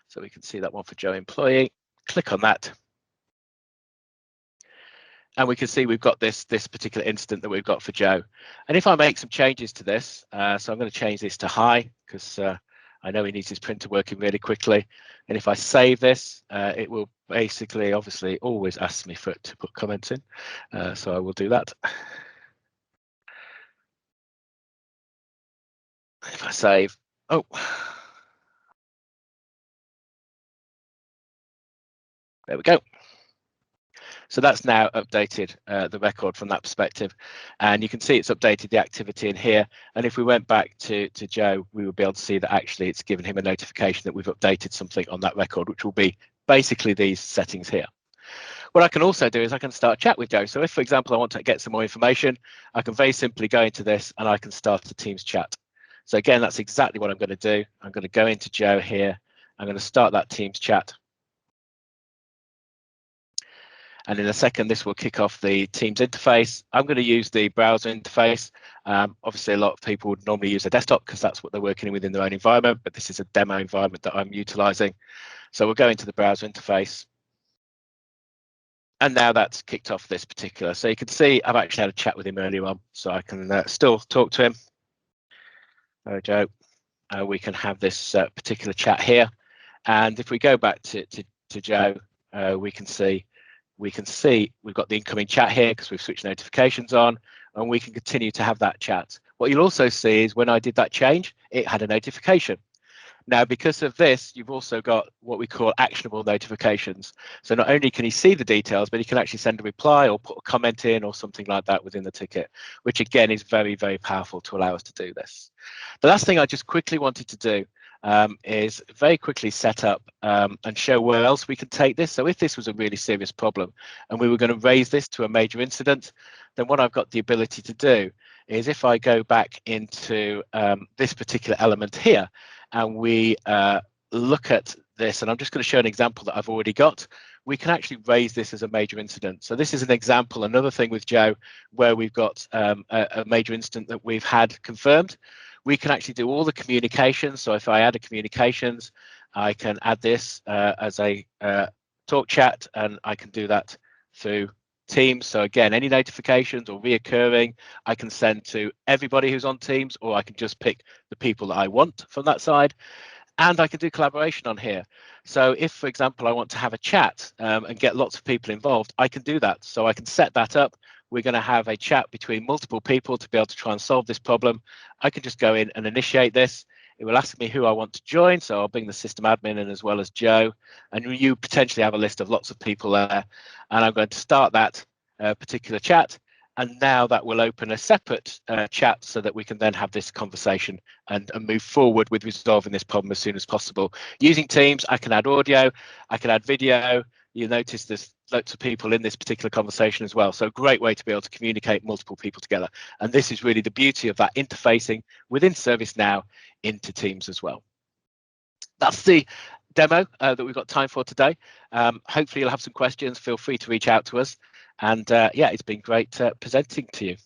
So we can see that one for Joe employee. Click on that. And we can see we've got this particular incident that we've got for Joe. And if I make some changes to this, so I'm going to change this to high, because I know he needs his printer working really quickly. And if I save this, it will basically, obviously, always ask me to put comments in. So I will do that. If I save, oh. There we go. So that's now updated the record from that perspective, and you can see it's updated the activity in here. And if we went back to Joe, we would be able to see that actually it's given him a notification that we've updated something on that record, which will be basically these settings here. What I can also do is I can start a chat with Joe. So if, for example, I want to get some more information, I can very simply go into this and I can start a Teams chat. So again, that's exactly what I'm going to do. I'm going to go into Joe here. I'm going to start that Teams chat. And in a second, this will kick off the Teams interface. I'm going to use the browser interface. Obviously, a lot of people would normally use a desktop because that's what they're working within their own environment, but this is a demo environment that I'm utilizing. So we'll go into the browser interface. And now that's kicked off this particular. So you can see I've actually had a chat with him earlier on, so I can still talk to him. Joe, we can have this particular chat here. And if we go back to Joe, we can see we've got the incoming chat here because we've switched notifications on, and we can continue to have that chat. What you'll also see is when I did that change, it had a notification. Now, because of this, you've also got what we call actionable notifications. So not only can he see the details, but he can actually send a reply or put a comment in or something like that within the ticket, which again is very, very powerful to allow us to do this. The last thing I just quickly wanted to do is very quickly set up and show where else we can take this. So if this was a really serious problem and we were going to raise this to a major incident, then what I've got the ability to do is if I go back into this particular element here and we look at this, and I'm just going to show an example that I've already got, we can actually raise this as a major incident. So this is an example, another thing with Joe, where we've got a major incident that we've had confirmed. We can actually do all the communications. So if I add a communications, I can add this as a talk chat, and I can do that through Teams. So again, any notifications or reoccurring, I can send to everybody who's on Teams, or I can just pick the people that I want from that side. And I can do collaboration on here. So if, for example, I want to have a chat and get lots of people involved, I can do that. So I can set that up. We're going to have a chat between multiple people to be able to try and solve this problem. I can just go in and initiate this. It will ask me who I want to join. So I'll bring the system admin in as well as Joe. And you potentially have a list of lots of people there. And I'm going to start that particular chat. And now that will open a separate chat so that we can then have this conversation and move forward with resolving this problem as soon as possible. Using Teams, I can add audio, I can add video. You'll notice there's lots of people in this particular conversation as well. So a great way to be able to communicate multiple people together. And this is really the beauty of that interfacing within ServiceNow into Teams as well. That's the demo that we've got time for today. Hopefully you'll have some questions. Feel free to reach out to us. And yeah, it's been great presenting to you.